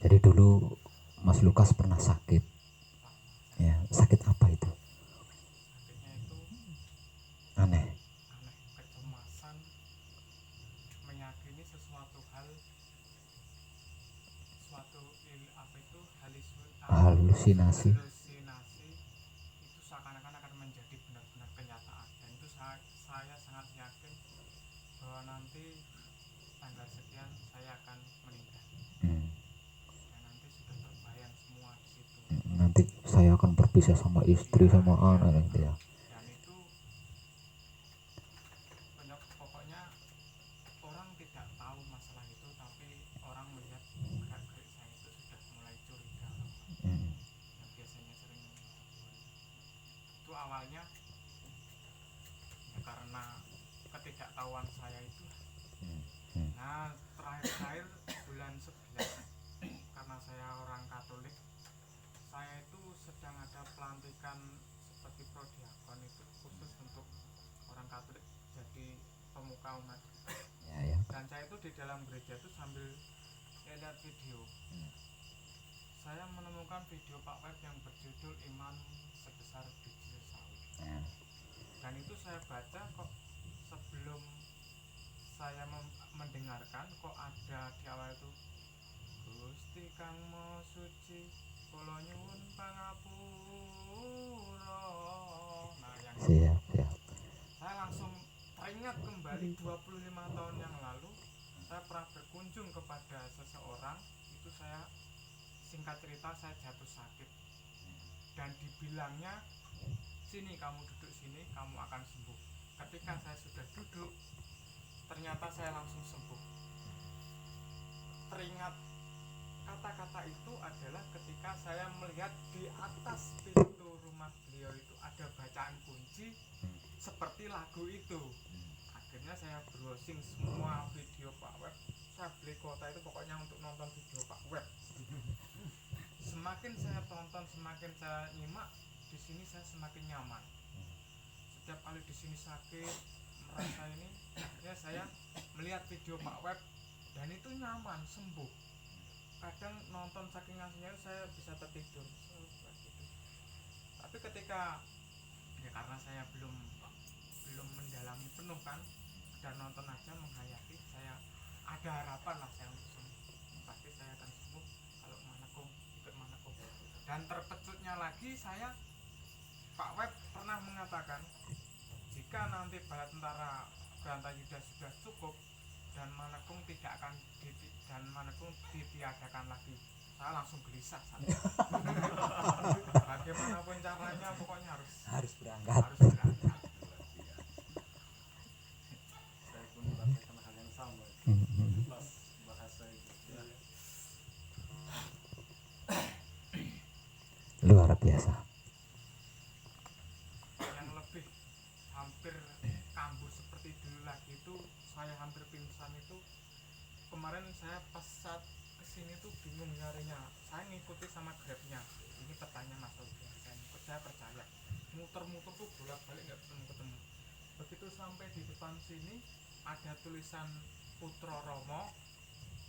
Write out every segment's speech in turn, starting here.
Jadi dulu Mas Lukas pernah sakit. Ya, sakit apa itu? Sakitnya itu Aneh. kecemasan, meyakini sesuatu hal, Halusinasi. halusinasi itu seakan-akan akan menjadi benar-benar kenyataan. Dan itu saya sangat yakin bahwa nanti tanggal sekian saya akan meninggal. Dan nanti sudah terbayang semua di situ. Nanti saya akan berpisah sama istri, sama anak gitu ya. Dan itu pokoknya orang tidak tahu masalah itu, tapi orang melihat gerak-gerik saya itu sudah mulai curiga. Yang biasanya sering itu awalnya ya karena ketidaktahuan saya itu. Nah, terakhir bulan 11 karena saya orang Katolik, saya itu sedang ada pelantikan seperti prodiakon itu khusus untuk orang Katolik jadi pemuka umat. Ya. Dan saya itu di dalam gereja itu sambil lihat video. Saya menemukan video Pak Web yang berjudul Iman Sebesar Biji Sawi. Dan itu saya baca kok sebelum saya mendengarkan kok ada di awal itu Gusti Kang Mo Suci kula nyuwun pangapura. Nah, yang Siap. saya langsung teringat kembali 25 tahun yang lalu saya pernah berkunjung kepada seseorang. Itu saya singkat cerita saya jatuh sakit dan dibilangnya sini kamu duduk sini kamu akan sembuh. Ketika saya sudah duduk ternyata saya langsung sembuh. Teringat kata-kata itu adalah ketika saya melihat di atas pintu rumah beliau itu ada bacaan kunci seperti lagu itu. Akhirnya saya browsing semua video Pak Web. Saya beli kuota itu pokoknya untuk nonton video Pak Web. Semakin saya tonton, semakin saya nyimak, di sini saya semakin nyaman. Setiap kali di sini sakit, merasa ini, akhirnya saya melihat video Pak Web dan itu nyaman, sembuh. Kadang nonton saking ngasihnya saya bisa tertidur. Tapi ketika ya karena saya belum mendalami penuh kan, dan nonton aja menghayati, saya ada harapan lah saya untuk sembuh. Pasti saya akan sembuh kalau ikut manekung. Dan terpecutnya lagi saya, Pak Web pernah mengatakan jika nanti bala tentara Bantayuda sudah cukup dan manekung tidak akan ditiadakan lagi. Saya langsung gelisah saja. Bagaimanapun caranya pokoknya harus berangkat. Saya pun merasakan hal yang sama pas bahasa itu. Luar biasa. Yang lebih hampir kambuh seperti dulu lagi itu, saya hampir pingsan itu kemarin. Saya pas saat kesini tuh bingung nyarinya. Saya ngikuti sama Grabnya. Ini petanya Mas Oga. Saya percaya. Muter-muter tuh bolak-balik nggak ketemu. Begitu sampai di depan sini ada tulisan Putro Romo,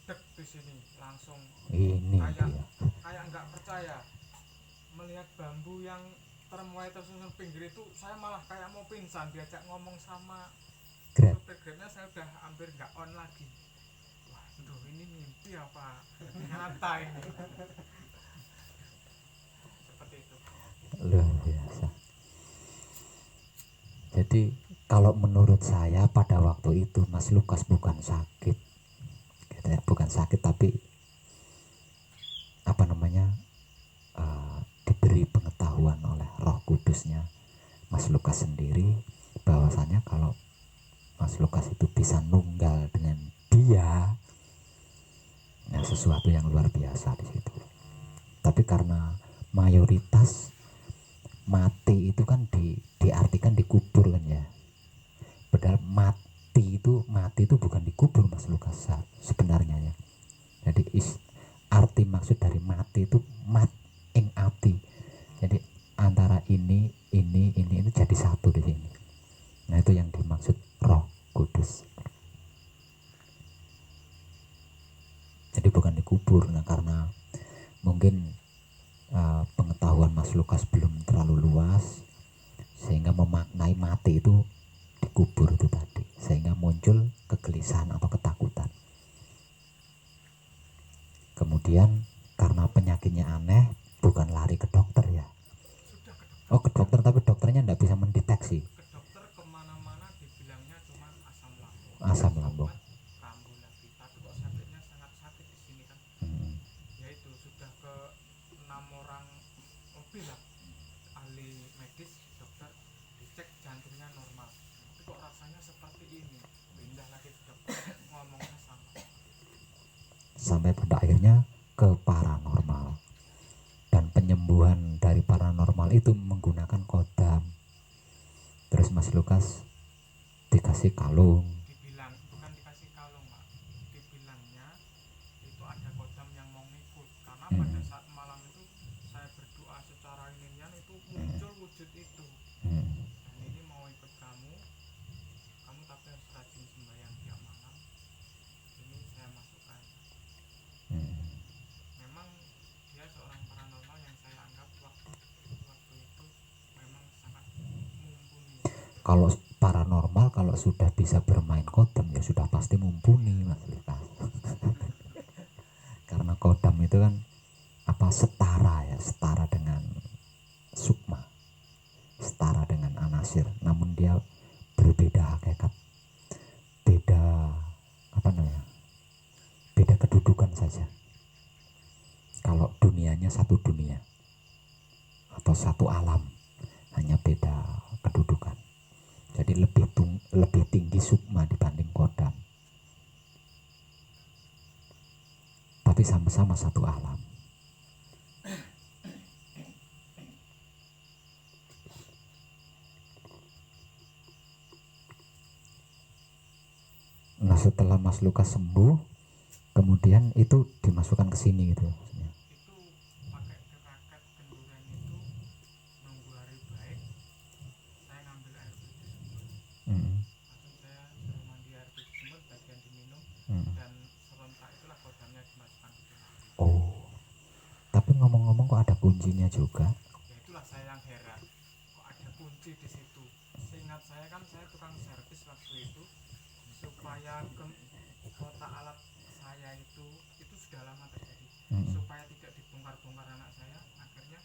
dek di sini langsung Ini kayak nggak percaya melihat bambu yang tersusun pinggir itu. Saya malah kayak mau pingsan diajak ngomong sama supir Grabnya. Saya udah hampir nggak on lagi. Waduh, ini mimpi apa nyata ini? Seperti itu. luar biasa. Jadi kalau menurut saya pada waktu itu Mas Lukas bukan sakit, bukan sakit tapi apa namanya, diberi pengetahuan oleh Roh Kudusnya Mas Lukas sendiri bahwasanya kalau Mas Lukas itu bisa nunggal dengan dia, nah sesuatu yang luar biasa di situ. Tapi karena mayoritas mati itu kan diartikan dikubur kan ya. Padahal mati itu bukan dikubur Mas Lukas sebenarnya ya. Jadi arti maksud dari mati itu mat ing ati. Jadi antara ini itu jadi satu di sini. Nah itu yang dimaksud Roh Kudus. Jadi bukan dikubur. Nah karena Mungkin pengetahuan Mas Lukas belum terlalu luas, sehingga memaknai mati itu dikubur itu tadi, sehingga muncul kegelisahan atau ketakutan. Kemudian karena penyakitnya aneh, bukan lari ke dokter ya. Sudah ke dokter. Oh, ke dokter, tapi dokternya tidak bisa mendeteksi. Ke dokter kemana-mana dibilangnya cuma asam lambung. Asam Dikasih lambung. obat, kambuh lagi. Tapi kok sakitnya sangat sakit di sini kan? Ya itu sudah ke 6 orang lebih lah ahli medis, dokter dicek jantungnya normal. Tapi kok rasanya seperti ini? Pindah lagi ke dokter, ngomongnya sama. Sampai pada akhirnya ke paranormal. Dan penyembuhan dari paranormal itu menggunakan kodam. Terus Mas Lukas dikasih kalung. Dibilang bukan dikasih kalung, Pak. Dibilangnya itu ada kodam yang mau ngikut. Karena pada saat malam itu saya berdoa secara inian itu muncul wujud itu. Dan ini mau ikut kamu. Kamu tapi harus rajin sembahyang tiap malam. Ini saya masukkan. Memang dia seorang paranormal yang saya anggap waktu itu memang sangat mumpuni. Kalau paranormal, kalau sudah bisa bermain kodam ya sudah pasti mumpuni, Mas Lukas. Karena kodam itu kan setara ya, setara dengan sukma, setara dengan anasir, namun dia berbeda hakikat, beda beda kedudukan saja. Kalau dunianya satu dunia atau satu alam, hanya beda kedudukan. Jadi lebih tinggi sukma dibanding kodam, tapi sama-sama satu alam. Nah, setelah Mas Lukas sembuh, kemudian itu dimasukkan ke sini gitu. Itu pakai kerakat kenduran itu nunggu hari baik. Saya ngambil air suci sumur. Langsung saya suruh mandi air suci sumur, bagian diminum. Dan serentak itulah kodamnya dimasukkan ke sini. Oh, tapi ngomong-ngomong kok ada kuncinya juga? Ya itulah saya yang heran. Kok ada kunci di situ? Seingat saya kan saya tukang servis waktu itu, supaya kotak alat saya itu sudah lama terjadi. Supaya tidak dibongkar-bongkar anak saya, akhirnya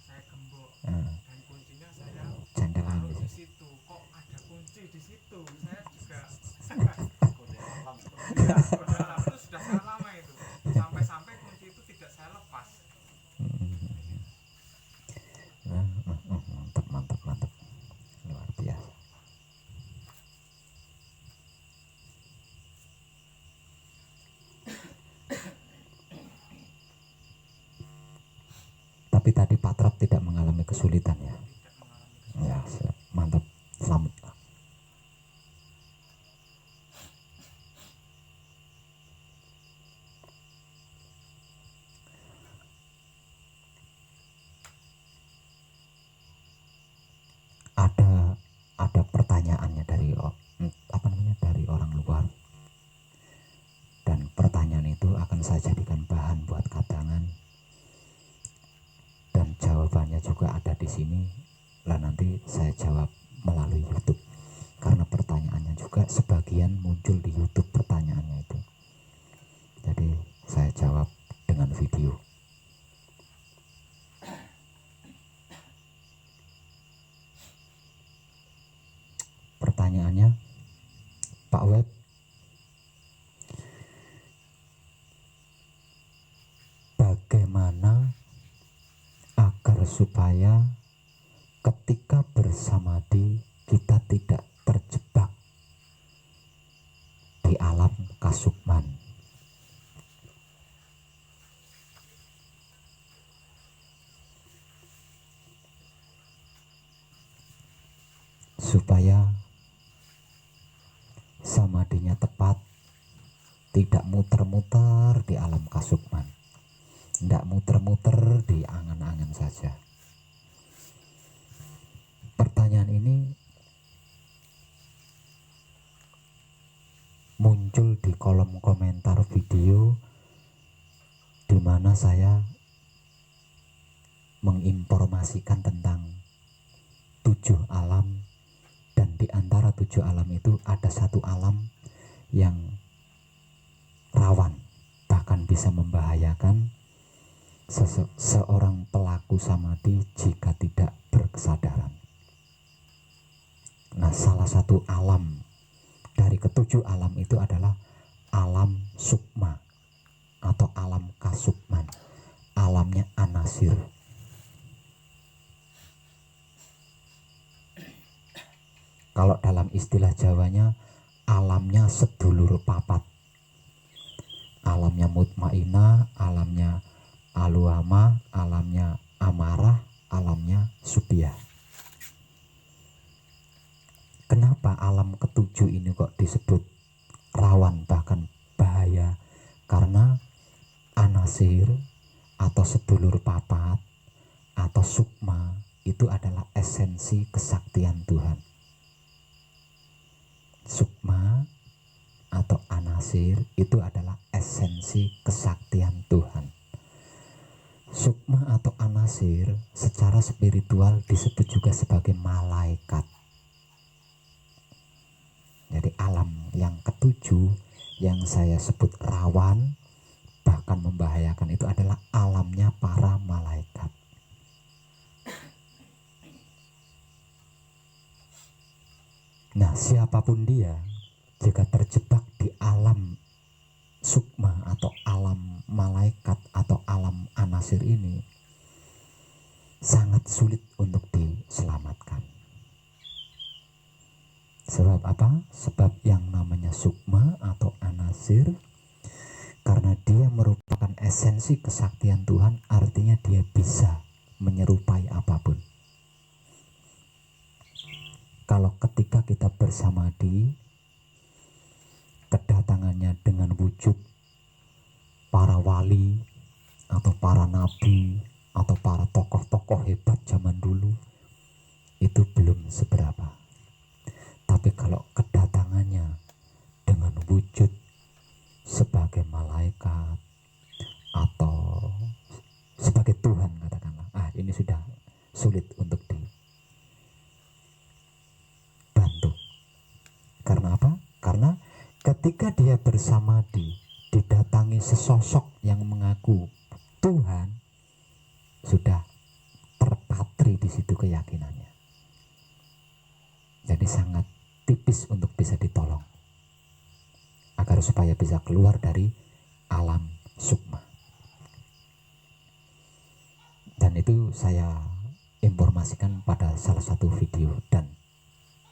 saya gembok. Dan kuncinya saya taruh di situ. Kok ada kunci di situ? Saya juga kode alam. Iya, kode alam itu sudah sangat lama itu. Sampai-sampai kunci itu tidak saya lepas. Mantap, luar biasa. Tapi tadi Patrap tidak mengalami kesulitan ya? Tidak mengalami kesulitan. Ya, siap. Mantap, selamat. Ada pertanyaannya dari dari orang luar, dan pertanyaan itu akan saya jadikan bahan buat kadangan, dan jawabannya juga ada di sini. Lah nanti saya jawab melalui YouTube, karena pertanyaannya juga sebagian muncul di YouTube pertanyaannya itu. Jadi saya jawab dengan video. Pertanyaannya, Pak Web, bagaimana agar supaya ketika bersamadi kita tidak terjebak di alam kasukman? Supaya samadinya tepat, tidak muter-muter di alam kasukman, tidak muter-muter di angan-angan saja. Pertanyaan ini muncul di kolom komentar video, di mana saya menginformasikan tentang 7 alam, dan di antara 7 alam itu ada satu alam yang rawan, bahkan bisa membahayakan seorang pelaku samadhi jika tidak berkesadaran. Nah, salah satu alam dari ketujuh alam itu adalah alam sukma atau alam kasukman, alamnya anasir. Kalau dalam istilah Jawanya, alamnya sedulur papat, alamnya mutmainah, alamnya aluama, alamnya amarah, alamnya subiyah. Kenapa alam ketujuh ini kok disebut rawan bahkan bahaya? Karena anasir atau sedulur papat atau sukma itu adalah esensi kesaktian Tuhan. Sukma atau anasir itu adalah esensi kesaktian Tuhan. Sukma atau anasir secara spiritual disebut juga sebagai malaikat. Jadi alam yang ketujuh yang saya sebut rawan bahkan membahayakan itu adalah alamnya para malaikat. Nah, siapapun dia jika terjebak di alam sukma atau alam malaikat atau alam anasir ini, sangat sulit untuk diselamatkan. Sebab apa? Sebab yang namanya sukma atau anasir, karena dia merupakan esensi kesaktian Tuhan, artinya dia bisa menyerupai apapun. Kalau ketika kita bersamadhi, kedatangannya dengan wujud para wali atau para nabi atau para tokoh-tokoh hebat zaman dulu, itu belum seberapa. Tapi kalau kedatangannya dengan wujud sebagai malaikat atau sebagai Tuhan katakanlah, ini sudah sulit untuk dibantu. Karena apa? Karena ketika dia bersamadhi didatangi sesosok yang mengaku Tuhan, sudah terpatri di situ keyakinannya. Jadi sangat tipis untuk bisa ditolong agar supaya bisa keluar dari alam sukma. Dan itu saya informasikan pada salah satu video, dan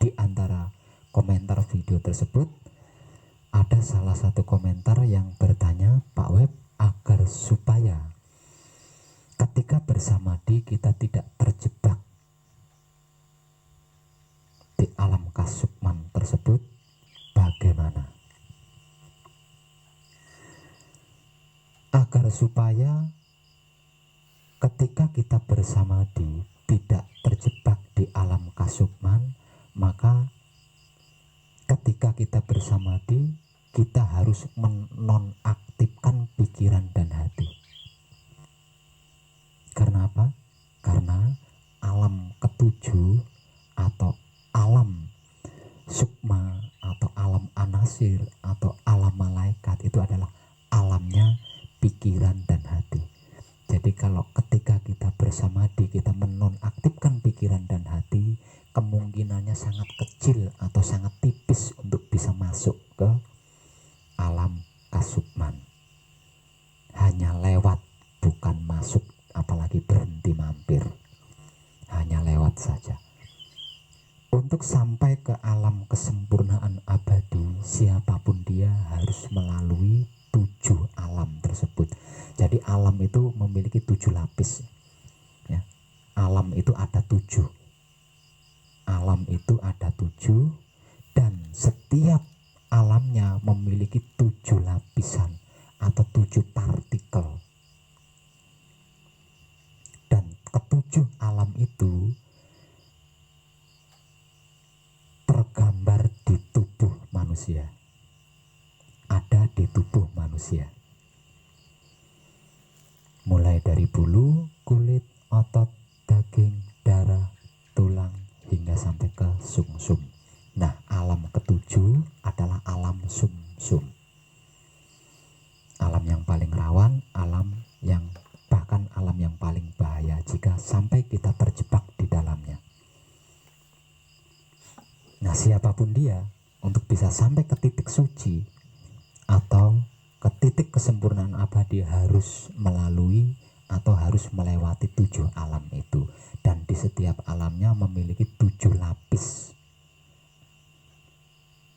di antara komentar video tersebut ada salah satu komentar yang bertanya, Pak Web, agar supaya ketika bersamadhi kita tidak terjebak di alam kasukman tersebut, bagaimana? Agar supaya ketika kita bersamadhi tidak terjebak di alam kasukman, maka ketika kita bersamadhi kita harus menonaktifkan pikiran dan hati. Karena apa? Karena alam ketujuh atau alam sukma atau alam anasir atau alam malaikat itu adalah alamnya pikiran dan hati. Jadi kalau ketika kita bersamadhi kita menonaktifkan pikiran dan hati, kemungkinannya sangat kecil atau sangat tipis untuk bisa masuk ke alam kasukman. Hanya lewat, bukan masuk, apalagi berhenti mampir. Hanya lewat saja. Untuk sampai ke alam kesempurnaan abadi, siapapun dia harus melalui 7 alam tersebut. Jadi alam itu memiliki 7 lapis. Ya. Alam itu ada 7. Alam itu ada 7, dan setiap alamnya memiliki 7 lapisan atau 7 partikel. Dan ketujuh alam itu tergambar di tubuh manusia. Ada di tubuh manusia. Mulai dari bulu, kulit, otot, daging, darah, tulang, hingga sampai ke sumsum. Nah, alam ketujuh adalah alam sumsum. Alam yang paling rawan, alam yang bahkan alam yang paling bahaya jika sampai kita terjebak di dalamnya. Nah, siapapun dia, untuk bisa sampai ke titik suci atau ke titik kesempurnaan abadi harus melalui atau harus melewati 7 alam itu. Dan di setiap alamnya memiliki 7 lapis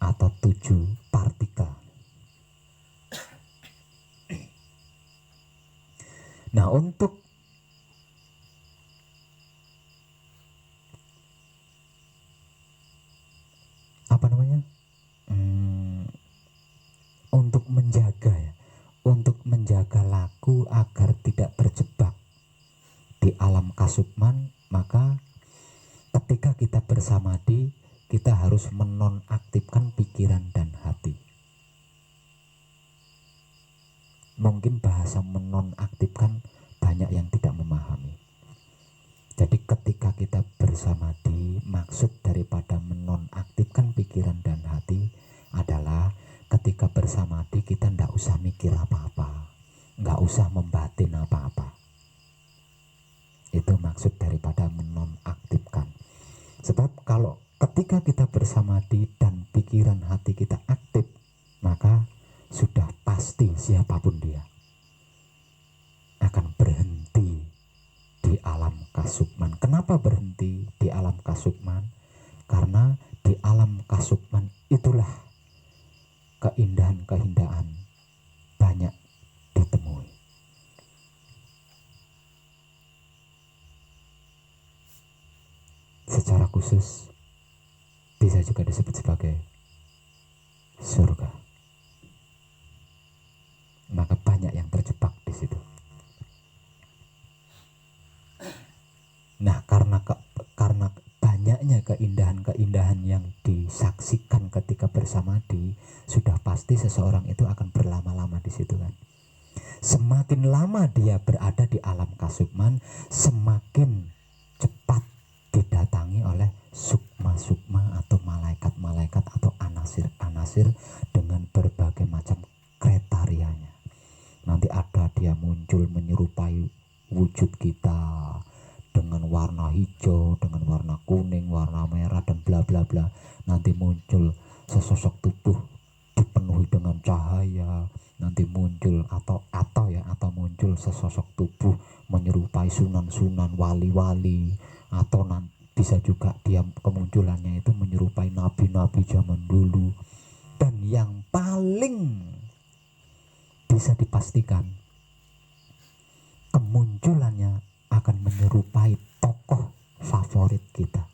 atau 7 partikel. Nah, untuk apa namanya? Untuk menjaga ya, untuk menjaga laku agar tidak terjebak di alam kasukman, maka ketika kita bersamadhi, kita harus menonaktifkan pikiran dan hati. Mungkin bahasa menonaktifkan banyak yang tidak memahami. Jadi ketika kita bersamadhi, maksud daripada menonaktifkan pikiran dan hati adalah ketika bersamadhi kita tidak usah mikir apa-apa, nggak usah membatin apa-apa. Itu maksud daripada menonaktifkan. Sebab kalau ketika kita bersamadhi dan pikiran hati kita aktif, maka sudah pasti siapapun dia akan berhenti di alam kasukman. Kenapa berhenti di alam kasukman? Karena di alam kasukman itulah keindahan-keindahan banyak ditemui. Secara khusus bisa juga disebut sebagai surga. Maka banyak yang terjebak di situ. Nah, karena banyaknya keindahan-keindahan yang disaksikan ketika bersamadhi, sudah pasti seseorang itu akan berlama-lama di situ kan. Semakin lama dia berada di alam kasukman, semakin cepat didatangi oleh sukma-sukma atau malaikat-malaikat atau anasir-anasir dengan berbagai macam kriterianya. Nanti ada dia muncul menyerupai wujud kita dengan warna hijau, dengan warna kuning, warna merah dan bla bla bla. Nanti muncul sesosok tubuh dipenuhi dengan cahaya. Nanti muncul atau muncul sesosok tubuh menyerupai sunan-sunan, wali-wali, atau bisa juga dia kemunculannya itu menyerupai nabi-nabi zaman dulu. Dan yang paling bisa dipastikan kemunculannya akan menyerupai tokoh favorit kita.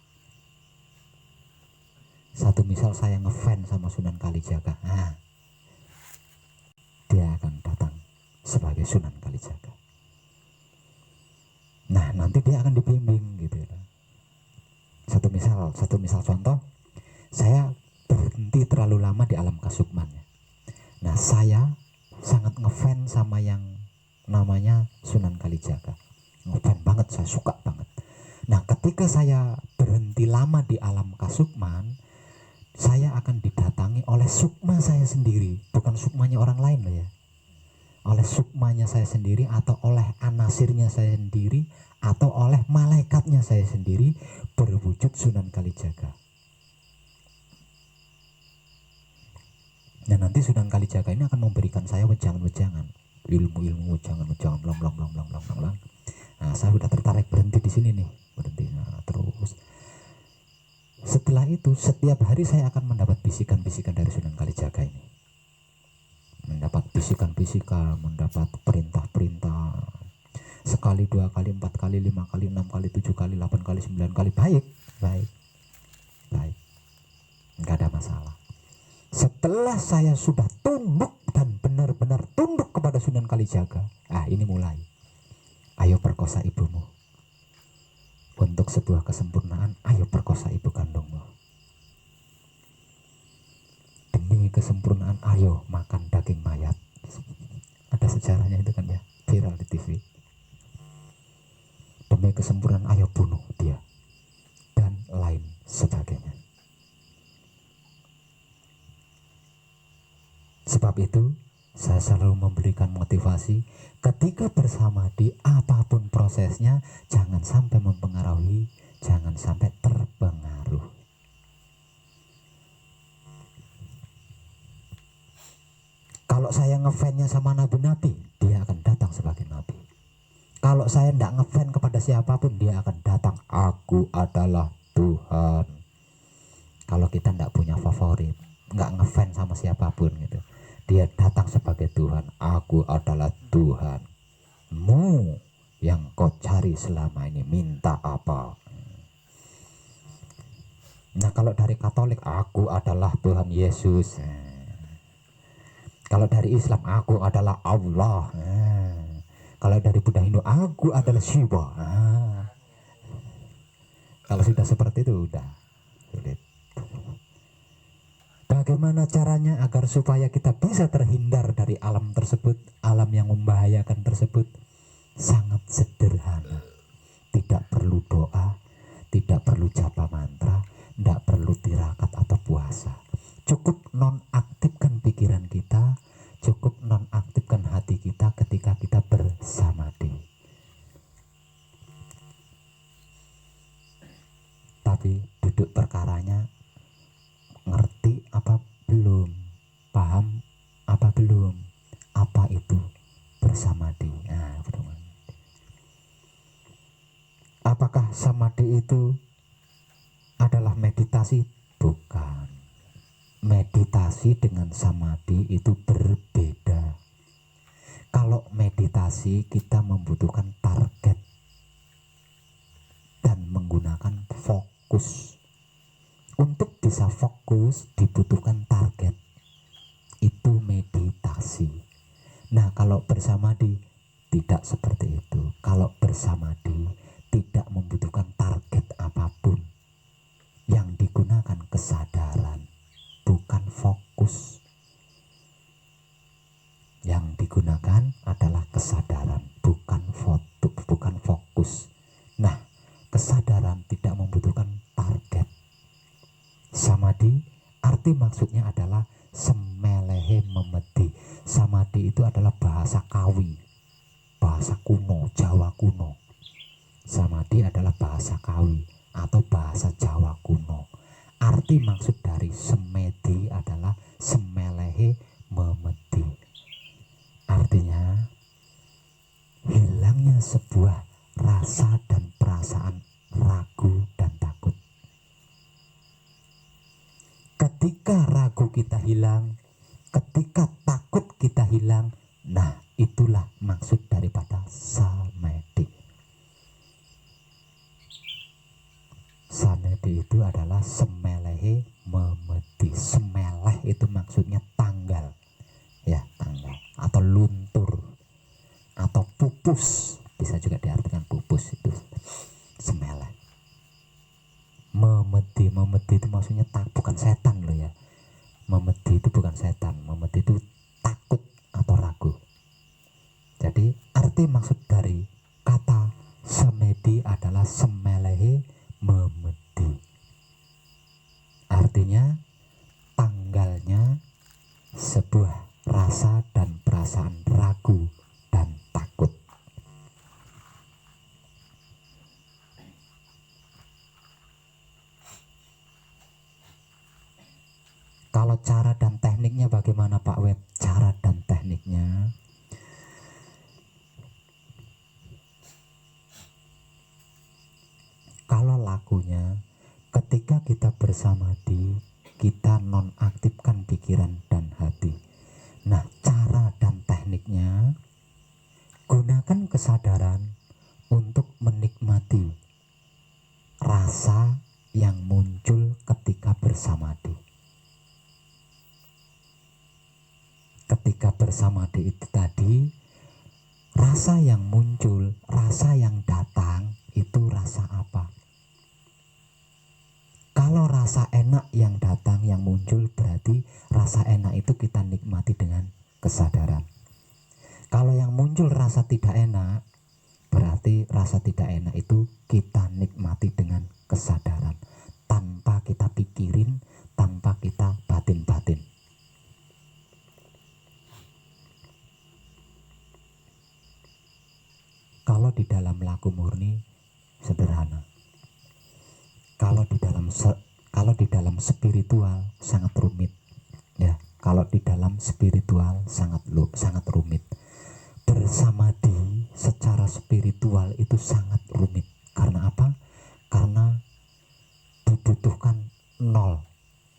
Satu misal saya ngefans sama Sunan Kalijaga, nah, dia akan datang sebagai Sunan Kalijaga. Nah, nanti dia akan dibimbing gitu ya. Satu misal contoh, saya berhenti terlalu lama di alam kasukmannya. Nah, saya sangat ngefans sama yang namanya Sunan Kalijaga. Ngefans banget, saya suka banget. Nah, ketika saya berhenti lama di alam kasukman, saya akan didatangi oleh sukma saya sendiri, bukan sukmanya orang lain loh ya. Oleh sukmanya saya sendiri, atau oleh anasirnya saya sendiri, atau oleh malaikatnya saya sendiri, berwujud Sunan Kalijaga. Nah, nanti Sunan Kalijaga ini akan memberikan saya wejangan-wejangan, ilmu-ilmu wejangan-wejangan, blang. Nah, saya udah tertarik berhenti di sini nih, berhenti. Nah, terus setelah itu setiap hari saya akan mendapat bisikan-bisikan dari Sunan Kalijaga ini. Mendapat bisikan-bisikan, mendapat perintah-perintah. Sekali, 2 kali, 4 kali, 5 kali, 6 kali, 7 kali, 8 kali, 9 kali. Baik. Enggak ada masalah. Setelah saya sudah tunduk dan benar-benar tunduk kepada Sunan Kalijaga, ini mulai. Ayo perkosa ibumu. Untuk sebuah kesempurnaan, ayo perkosa ibu kandungmu. Demi kesempurnaan, ayo makan daging mayat. Ada sejarahnya itu kan ya, viral di TV. Demi kesempurnaan, ayo bunuh dia, dan lain sebagainya. Sebab itu saya selalu memberikan motivasi, ketika bersamadhi apapun prosesnya, jangan sampai mempengaruhi, jangan sampai terpengaruh. Kalau saya ngefansnya sama nabi-nabi, dia akan datang sebagai nabi. Kalau saya tidak ngefans kepada siapapun, dia akan datang, aku adalah Tuhan. Kalau kita tidak punya favorit, nggak ngefans sama siapapun gitu, dia datang sebagai Tuhan, aku adalah Tuhanmu yang kau cari selama ini, minta apa? Nah kalau dari Katolik, aku adalah Tuhan Yesus. Kalau dari Islam, aku adalah Allah. Kalau dari Buddha Hindu, aku adalah Shiva. Kalau sudah seperti itu udah sulit. Bagaimana caranya agar supaya kita bisa terhindar dari alam tersebut, alam yang membahayakan tersebut? Sangat sederhana. Tidak perlu doa, tidak perlu japa mantra, tidak perlu tirakat atau puasa. Cukup nonaktifkan pikiran kita, cukup nonaktifkan hati kita ketika kita bersamadhi. Tapi duduk perkaranya, ngerti apa belum, paham apa belum, apa itu bersamadhi. Nah, apakah samadhi itu adalah meditasi? Bukan. Meditasi dengan samadhi itu berbeda. Kalau meditasi kita membutuhkan target dan menggunakan fokus. Untuk bisa fokus dibutuhkan target. Itu meditasi. Nah, kalau bersamadhi tidak seperti itu. Kalau bersamadhi tidak membutuhkan target apapun. Yang digunakan kesadaran, bukan fokus. Yang digunakan adalah kesadaran, bukan fokus. Nah, kesadaran tidak membutuhkan target. Samadhi, arti maksudnya adalah semelehe memedi. Samadhi itu adalah bahasa Kawi, bahasa kuno, Jawa kuno. Samadhi adalah bahasa Kawi atau bahasa Jawa kuno. Arti maksud dari semedi adalah semelehe memedi. Artinya hilangnya sebuah rasa dan perasaan ragu dan takut. Ketika ragu kita hilang, ketika takut kita hilang, nah itulah maksud daripada samadhi. Samadhi itu adalah semelehe memedi. Semeleh itu maksudnya tanggal, ya tanggal, atau luntur, atau pupus, bisa juga diartikan pupus itu semeleh. Memedi itu maksudnya bukan setan loh ya. Memedi itu bukan setan, memedi itu takut atau ragu. Jadi arti maksud dari kata semedi adalah semelehe memedi. Artinya tanggalnya sebuah rasa dan perasaan ragu dan takut. Kalau cara dan tekniknya bagaimana Pak Web? Cara dan tekniknya kalau lakunya, ketika kita bersamadhi, kita nonaktifkan pikiran dan hati. Nah, cara dan tekniknya, gunakan kesadaran untuk menikmati rasa yang muncul ketika bersamadhi. Ketika bersamadhi itu tadi, rasa yang muncul, rasa yang datang, itu rasa apa? Kalau rasa enak yang datang, yang muncul, berarti rasa enak itu kita nikmati dengan kesadaran. Kalau yang muncul rasa tidak enak, berarti berarti rasa tidak enak itu kita nikmati dengan kesadaran, tanpa kita pikirin, tanpa kita batin-batin. Kalau di dalam laku murni sederhana. Kalau di dalam spiritual sangat rumit. Ya, kalau di dalam spiritual sangat rumit. Bersamadhi secara spiritual itu sangat rumit. Karena apa? Karena dibutuhkan nol.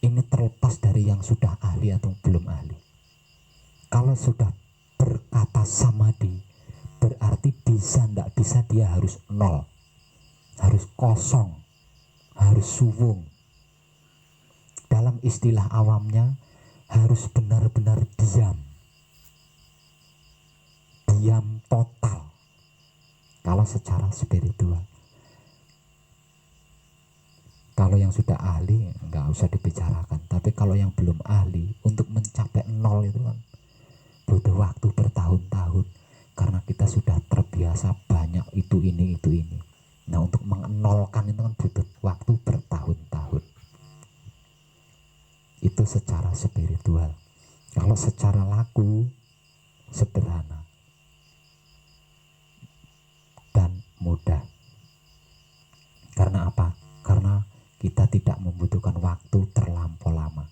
Ini terlepas dari yang sudah ahli atau belum ahli. Kalau sudah berkata samadhi, berarti bisa tidak bisa dia harus nol, harus kosong, harus suwung. Dalam istilah awamnya harus benar-benar diam total. Kalau secara spiritual, kalau yang sudah ahli nggak usah dibicarakan. Tapi kalau yang belum ahli, untuk mencapai nol itu kan butuh waktu bertahun-tahun. Karena kita sudah terbiasa banyak itu ini. Nah, untuk mengenolkan itu kan butuh waktu bertahun-tahun. Itu secara spiritual. Kalau secara laku sederhana dan mudah. Karena apa? Karena kita tidak membutuhkan waktu terlampau lama.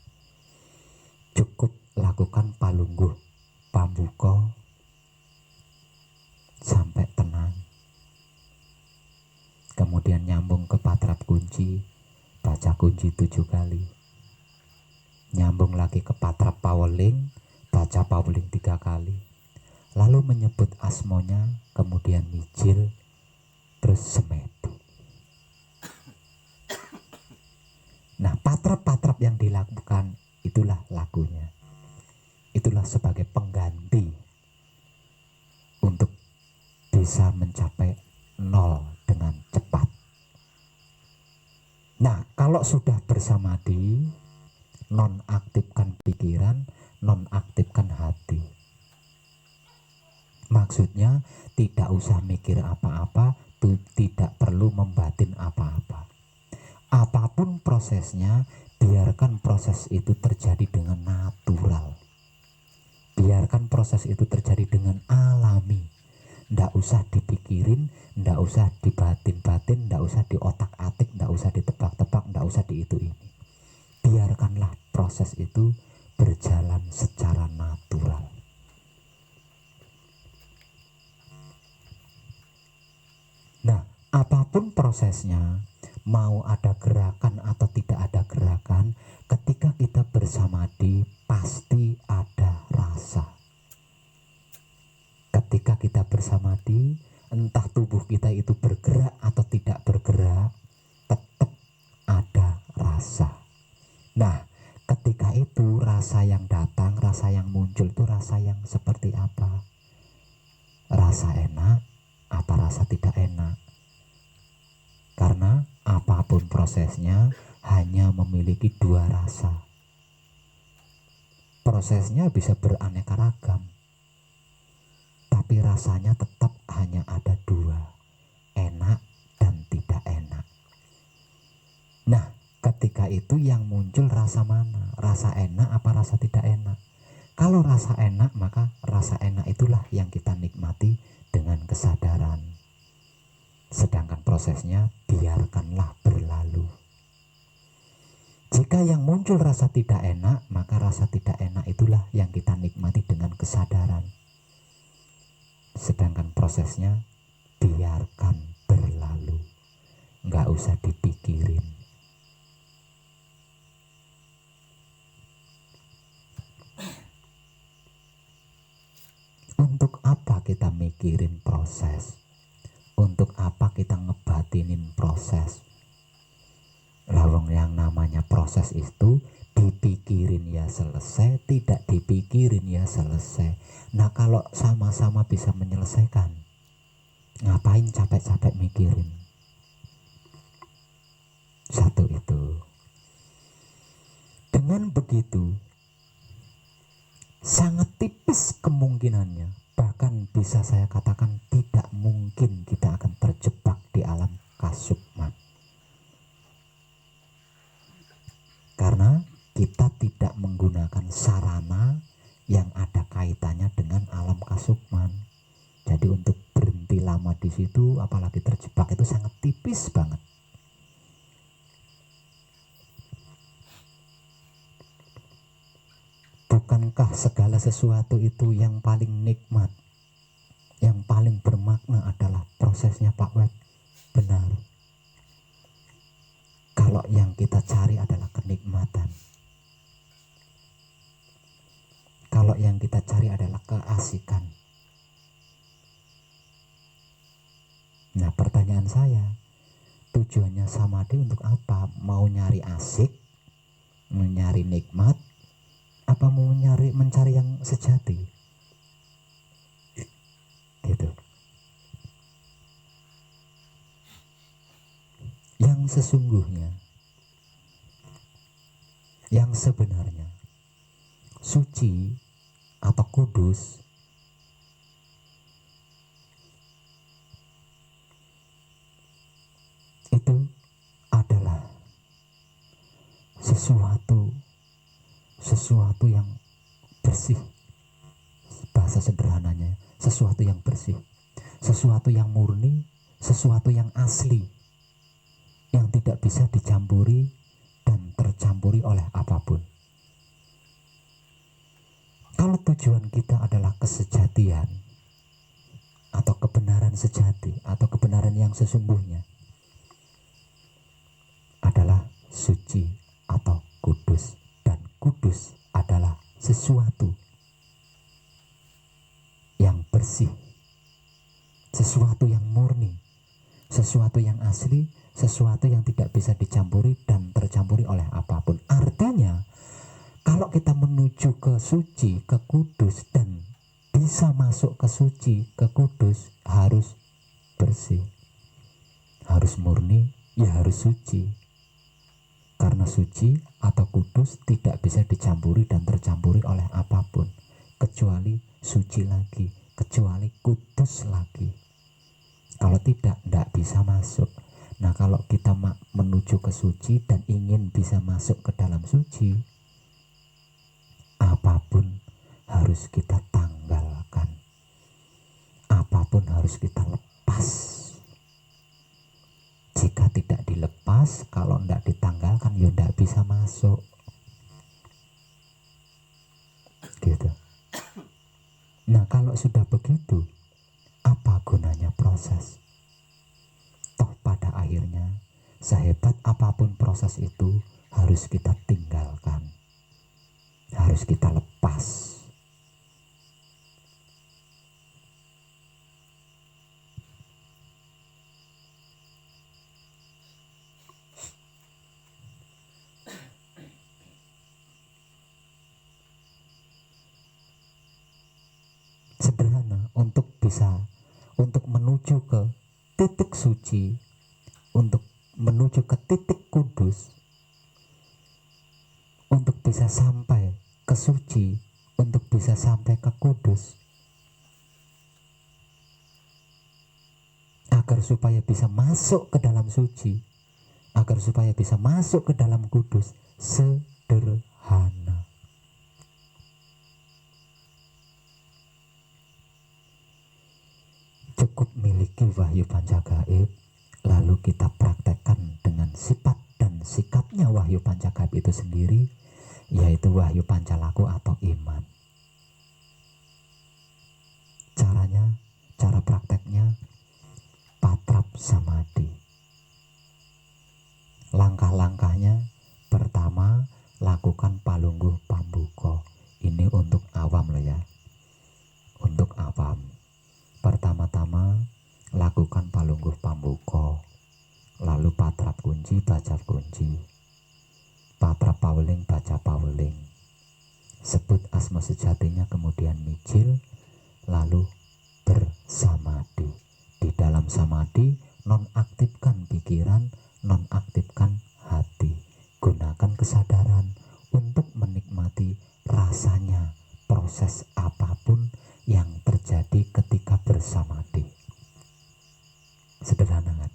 Cukup lakukan palungguh, pambuka sampai tenang. Kemudian nyambung ke patrap kunci, baca kunci 7 kali. Nyambung lagi ke patrap paweling, baca paweling 3 kali. Lalu menyebut asmonya, kemudian mijil, terus semedi. Nah, patrap-patrap yang dilakukan itulah lakunya. Itulah sebagai pengganti untuk bisa mencapai nol dengan cepat. Nah, kalau sudah bersamadhi, nonaktifkan pikiran, nonaktifkan hati. Maksudnya tidak usah mikir apa-apa, tidak perlu membatin apa-apa. Apapun prosesnya, biarkan proses itu terjadi dengan natural. Biarkan proses itu terjadi dengan alami. Nggak usah dipikirin, nggak usah dibatin-batin, nggak usah diotak-atik, nggak usah ditebak-tebak, nggak usah di itu ini. Biarkanlah proses itu berjalan secara natural. Nah, apapun prosesnya, mau ada gerakan atau tidak ada gerakan, ketika kita bersamadhi pasti ada rasa. Ketika kita bersamadhi, entah tubuh kita itu bergerak atau tidak bergerak, tetap ada rasa. Nah, ketika itu rasa yang datang, rasa yang muncul itu rasa yang seperti apa? Rasa enak, apa rasa tidak enak? Karena apapun prosesnya hanya memiliki 2 rasa. Prosesnya bisa beraneka ragam, tapi rasanya tetap hanya ada 2, enak dan tidak enak. Nah, ketika itu yang muncul rasa mana? Rasa enak apa rasa tidak enak? Kalau rasa enak, maka rasa enak itulah yang kita nikmati dengan kesadaran. Sedangkan prosesnya biarkanlah berlalu. Jika yang muncul rasa tidak enak, maka rasa tidak enak itulah yang kita nikmati dengan kesadaran. Sedangkan prosesnya biarkan berlalu, nggak usah dipikirin. Untuk apa kita mikirin proses? Untuk apa kita ngebatinin proses? Lawang yang namanya proses itu dipikirin ya selesai, tidak dipikirin ya selesai. Nah, kalau sama-sama bisa menyelesaikan, ngapain capek-capek mikirin? Satu itu. Dengan begitu, sangat tipis kemungkinannya bahkan bisa saya katakan tidak mungkin kita akan terjebak di alam kasukman. Karena kita tidak menggunakan sarana yang ada kaitannya dengan alam kasukman. Jadi untuk berhenti lama di situ, apalagi terjebak, itu sangat tipis banget. Bukankah segala sesuatu itu yang paling nikmat, yang paling bermakna adalah prosesnya, Pak Web? Benar. Kalau yang kita cari adalah kenikmatan, kalau yang kita cari adalah keasikan. Nah, pertanyaan saya, tujuannya samadhi untuk apa? Mau nyari asik, mau nyari nikmat, apa mau mencari yang sejati? Gitu. Yang sesungguhnya, yang sebenarnya, suci atau kudus itu adalah sesuatu yang bersih. Bahasa sederhananya, sesuatu yang bersih, sesuatu yang murni, sesuatu yang asli, yang tidak bisa dicampuri dan tercampuri oleh apapun. Kalau tujuan kita adalah kesejatian atau kebenaran sejati atau kebenaran yang sesungguhnya, adalah suci atau kudus. Dan kudus adalah sesuatu yang bersih, sesuatu yang murni, sesuatu yang asli, sesuatu yang tidak bisa dicampuri dan tercampuri oleh apapun. Artinya, kalau kita menuju ke suci, ke kudus, dan bisa masuk ke suci, ke kudus, harus bersih, harus murni, ya harus suci. Karena suci atau kudus tidak bisa dicampuri dan tercampuri oleh apapun, kecuali suci lagi, kecuali kudus lagi. Kalau tidak bisa masuk. Nah, kalau kita menuju ke suci dan ingin bisa masuk ke dalam suci, apapun harus kita tanggalkan, apapun harus kita lepas. Jika tidak dilepas, kalau tidak ditanggalkan, ya tidak bisa masuk. Gitu. Nah, kalau sudah begitu, apa gunanya proses? Toh pada akhirnya, sehebat apapun proses itu, harus kita tinggalkan, harus kita lepas. Sederhana, untuk menuju ke titik suci, untuk menuju ke titik kudus, untuk bisa sampai ke suci, untuk bisa sampai ke kudus, agar supaya bisa masuk ke dalam suci, agar supaya bisa masuk ke dalam kudus, sederhana. Cukup miliki wahyu pancagaib, lalu kita praktekkan dengan sifat dan sikapnya wahyu pancagaib itu sendiri, yaitu wahyu pancalaku atau iman. Cara prakteknya patrap samadhi. Langkah-langkahnya, pertama, lakukan palungguh pambuka. Ini untuk awam loh ya, untuk awam. Pertama-tama lakukan palungguh pambuka, lalu patrap kunci, baca kunci, patrap paweling, baca paweling, sebut asma sejatinya, kemudian mijil, lalu bersamadhi. Di dalam samadhi, nonaktifkan pikiran, nonaktifkan hati. Gunakan kesadaran untuk menikmati rasanya proses apapun yang terjadi terjadi ketika bersamadhi. Sederhana kan?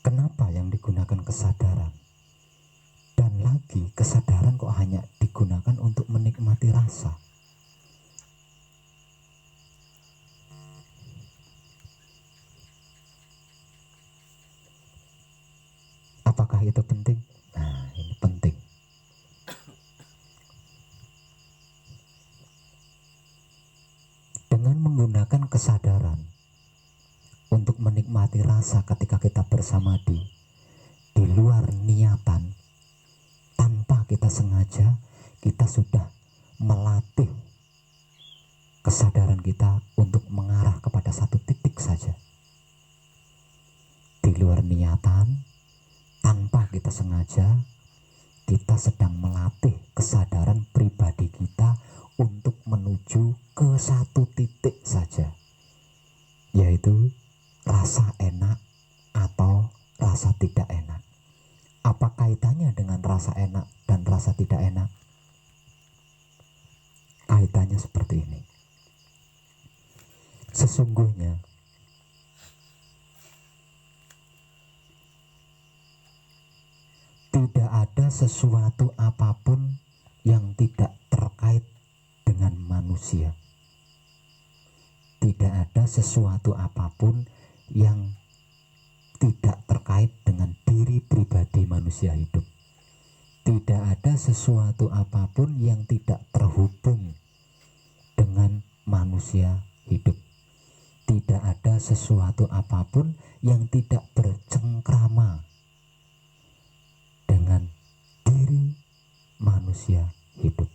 Kenapa yang digunakan kesadaran? Dan lagi kesadaran kok hanya digunakan untuk menikmati rasa. Apakah itu penting? Nah, ini penting. Dengan menggunakan kesadaran untuk menikmati rasa ketika kita bersamadhi, di luar niatan, tanpa kita sengaja, kita sudah melatih kesadaran kita untuk mengarah kepada satu titik saja. Di luar niatan, tanpa kita sengaja, kita sedang melatih kesadaran pribadi kita untuk menuju ke satu titik saja, yaitu rasa enak atau rasa tidak enak. Apa kaitannya dengan rasa enak dan rasa tidak enak? Kaitannya seperti ini. Sesungguhnya tidak ada sesuatu apapun yang tidak terkait dengan manusia. Tidak ada sesuatu apapun yang tidak terkait dengan diri pribadi manusia hidup. Tidak ada sesuatu apapun yang tidak terhubung dengan manusia hidup. Tidak ada sesuatu apapun yang tidak bercengkrama dengan diri manusia hidup.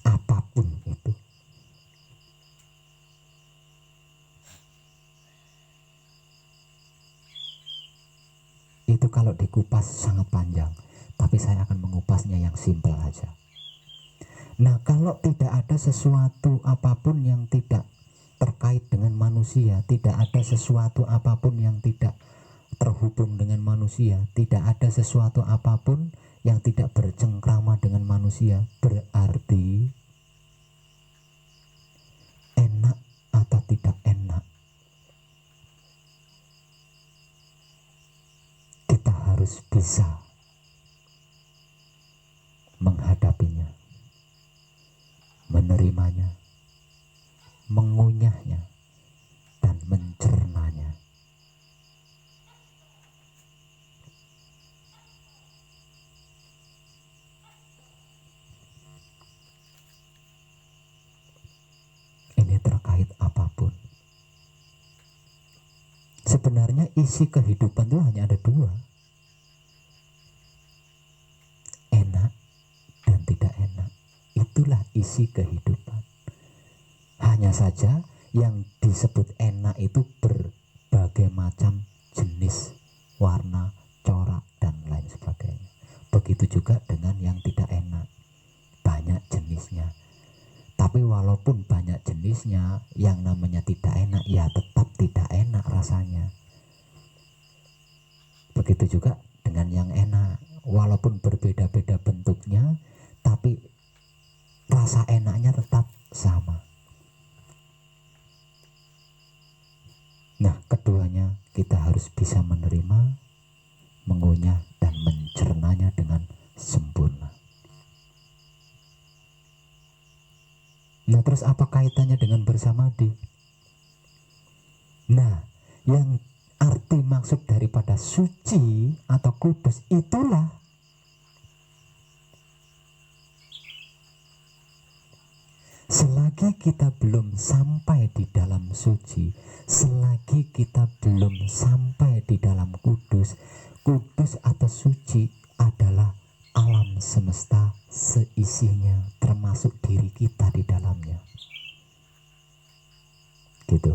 Apapun itu. Itu kalau dikupas sangat panjang, tapi saya akan mengupasnya yang simpel aja. Nah, kalau tidak ada sesuatu apapun yang tidak terkait dengan manusia, tidak ada sesuatu apapun yang tidak terhubung dengan manusia, tidak ada sesuatu apapun yang tidak bercengkrama dengan manusia, berarti enak atau tidak enak, kita harus bisa menghadapinya, menerimanya, mengunyahnya, dan mencernanya. Ini terkait apapun. Sebenarnya isi kehidupan itu hanya ada dua, enak dan tidak enak. Itulah isi kehidupan. Hanya saja yang disebut enak itu berbagai macam jenis, warna, corak, dan lain sebagainya. Begitu juga dengan yang tidak enak, banyak jenisnya. Tapi walaupun banyak jenisnya, yang namanya tidak enak ya tetap tidak enak rasanya. Begitu juga dengan yang enak, walaupun berbeda-beda bentuknya, tapi rasa enaknya tetap sama. Nah, keduanya kita harus bisa menerima, mengunyah, dan mencernanya dengan sempurna. Nah, terus apa kaitannya dengan bersamadhi? Nah, yang arti maksud daripada suci atau kudus itulah selagi kita belum sampai di dalam suci, selagi kita belum sampai di dalam kudus, kudus atau suci adalah alam semesta seisinya, termasuk diri kita di dalamnya. Gitu.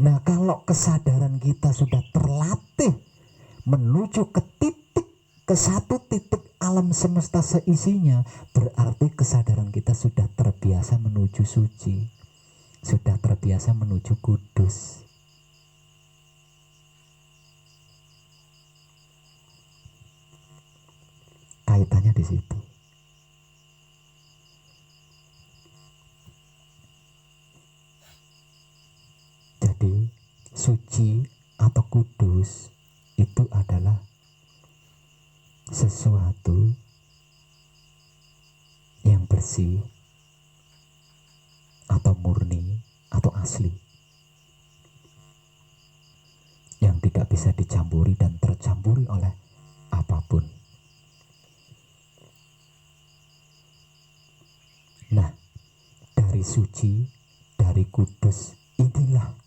Nah, kalau kesadaran kita sudah terlatih menuju ke titik ke satu titik alam semesta seisinya, berarti kesadaran kita sudah terbiasa menuju suci, sudah terbiasa menuju kudus. Kaitannya di situ. Jadi suci atau kudus itu adalah sesuatu yang bersih atau murni atau asli, yang tidak bisa dicampuri dan tercampuri oleh apapun. Nah, dari suci, dari kudus, inilah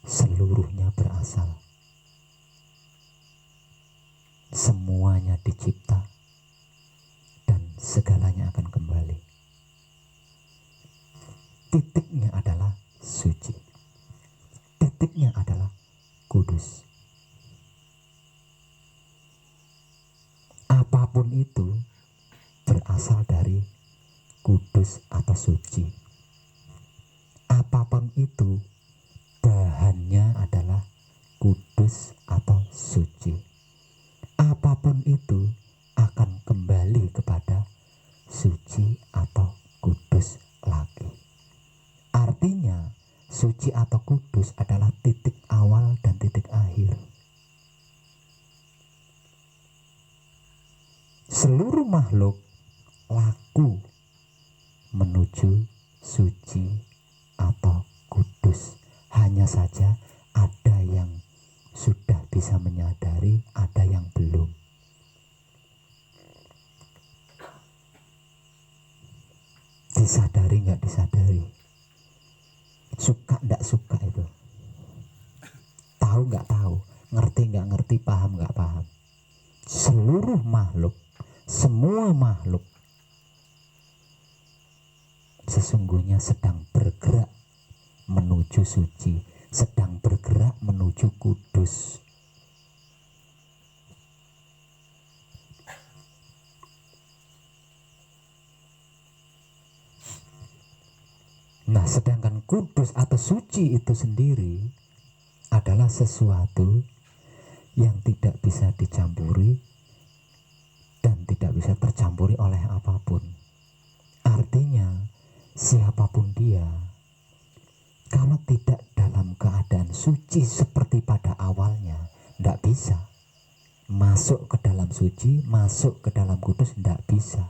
seluruhnya berasal. Semuanya dicipta dan segalanya akan kembali. Titiknya adalah suci. Titiknya adalah kudus. Apapun itu berasal dari kudus atau suci. Apapun itu bahannya adalah kudus atau suci. Apapun itu akan kembali kepada suci atau kudus lagi. Artinya suci atau kudus adalah titik awal dan titik akhir. Seluruh makhluk laku menuju suci atau kudus. Hanya saja ada yang sudah bisa menyadari, ada yang belum. Disadari nggak disadari, suka nggak suka itu, tahu nggak tahu, ngerti nggak ngerti, paham nggak paham, seluruh makhluk, semua makhluk sesungguhnya sedang bergerak menuju suci, sedang bergerak menuju kudus. Nah, sedangkan kudus atau suci itu sendiri adalah sesuatu yang tidak bisa dicampuri dan tidak bisa tercampuri oleh apapun. Artinya, siapapun dia, kalau tidak dalam keadaan suci seperti pada awalnya, tidak bisa masuk ke dalam suci, masuk ke dalam kudus, tidak bisa.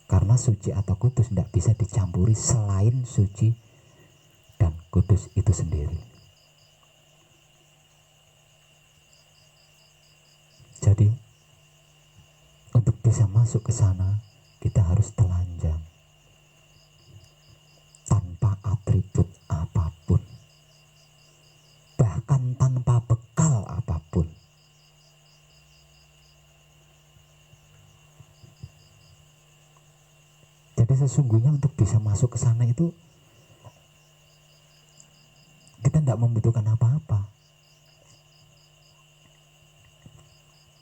Karena suci atau kudus tidak bisa dicampuri selain suci dan kudus itu sendiri. Jadi, untuk bisa masuk ke sana, kita harus telanjang tanpa atribut apapun, bahkan tanpa bekal apapun. Jadi sesungguhnya untuk bisa masuk ke sana itu kita tidak membutuhkan apa-apa.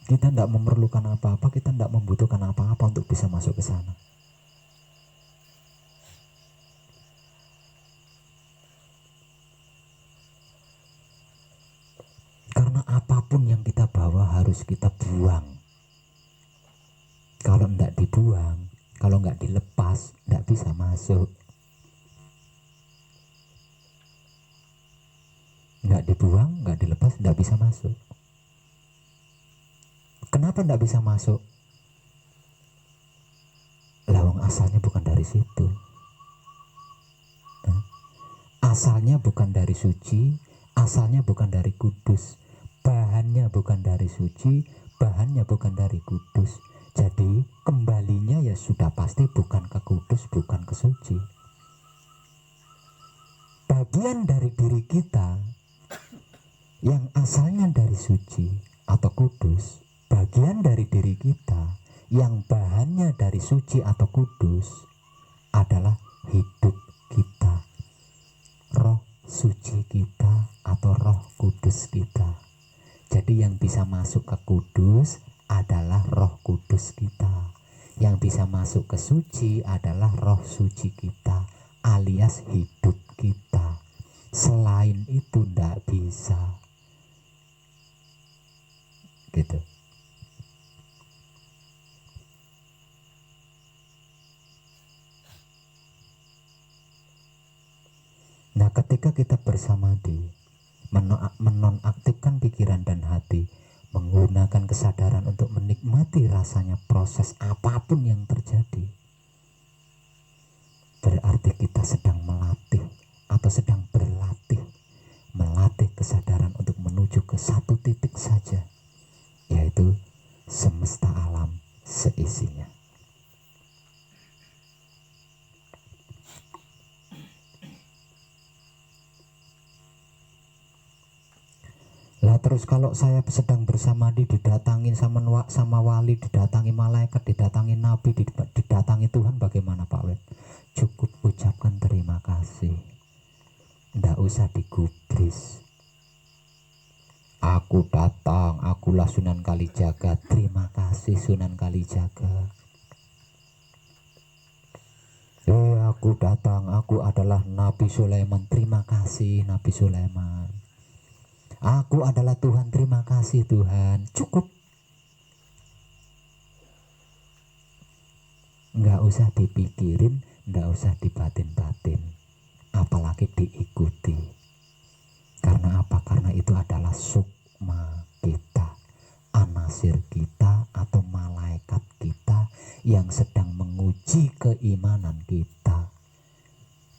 Kita tidak memerlukan apa-apa, kita tidak membutuhkan apa-apa untuk bisa masuk ke sana. Karena apapun yang kita bawa harus kita buang. Kalau tidak dibuang, kalau nggak dilepas, tidak bisa masuk. Nggak dibuang, nggak dilepas, tidak bisa masuk. Kenapa tidak bisa masuk? Lawang asalnya bukan dari situ. Asalnya bukan dari suci, asalnya bukan dari kudus, bahannya bukan dari suci, bahannya bukan dari kudus. Jadi kembalinya ya sudah pasti bukan ke kudus, bukan ke suci. Bagian dari diri kita yang asalnya dari suci atau kudus, bagian dari diri kita yang bahannya dari suci atau kudus adalah hidup kita, roh suci kita atau roh kudus kita. Jadi yang bisa masuk ke kudus adalah Roh Kudus kita. Yang bisa masuk ke suci adalah Roh suci kita, alias hidup kita. Selain itu tidak bisa. Gitu. Nah, ketika kita bersamadhi, menonaktifkan pikiran dan hati, menggunakan kesadaran untuk menikmati rasanya proses apapun yang terjadi, berarti kita sedang melatih atau sedang berlatih melatih kesadaran untuk menuju ke satu titik saja, yaitu semesta alam seisinya. Lah terus kalau saya sedang bersamadhi, didatangi sama wali, didatangi malaikat, didatangi nabi, didatangi Tuhan, bagaimana Pak Web? Cukup ucapkan terima kasih, ndak usah digubris. Aku datang, akulah Sunan Kalijaga. Terima kasih Sunan Kalijaga. Aku datang, aku adalah Nabi Sulaiman. Terima kasih Nabi Sulaiman. Aku adalah Tuhan, terima kasih Tuhan. Cukup. Nggak usah dipikirin, nggak usah dibatin-batin, apalagi diikuti. Karena apa? Karena itu adalah sukma kita, anasir kita atau malaikat kita yang sedang menguji keimanan kita.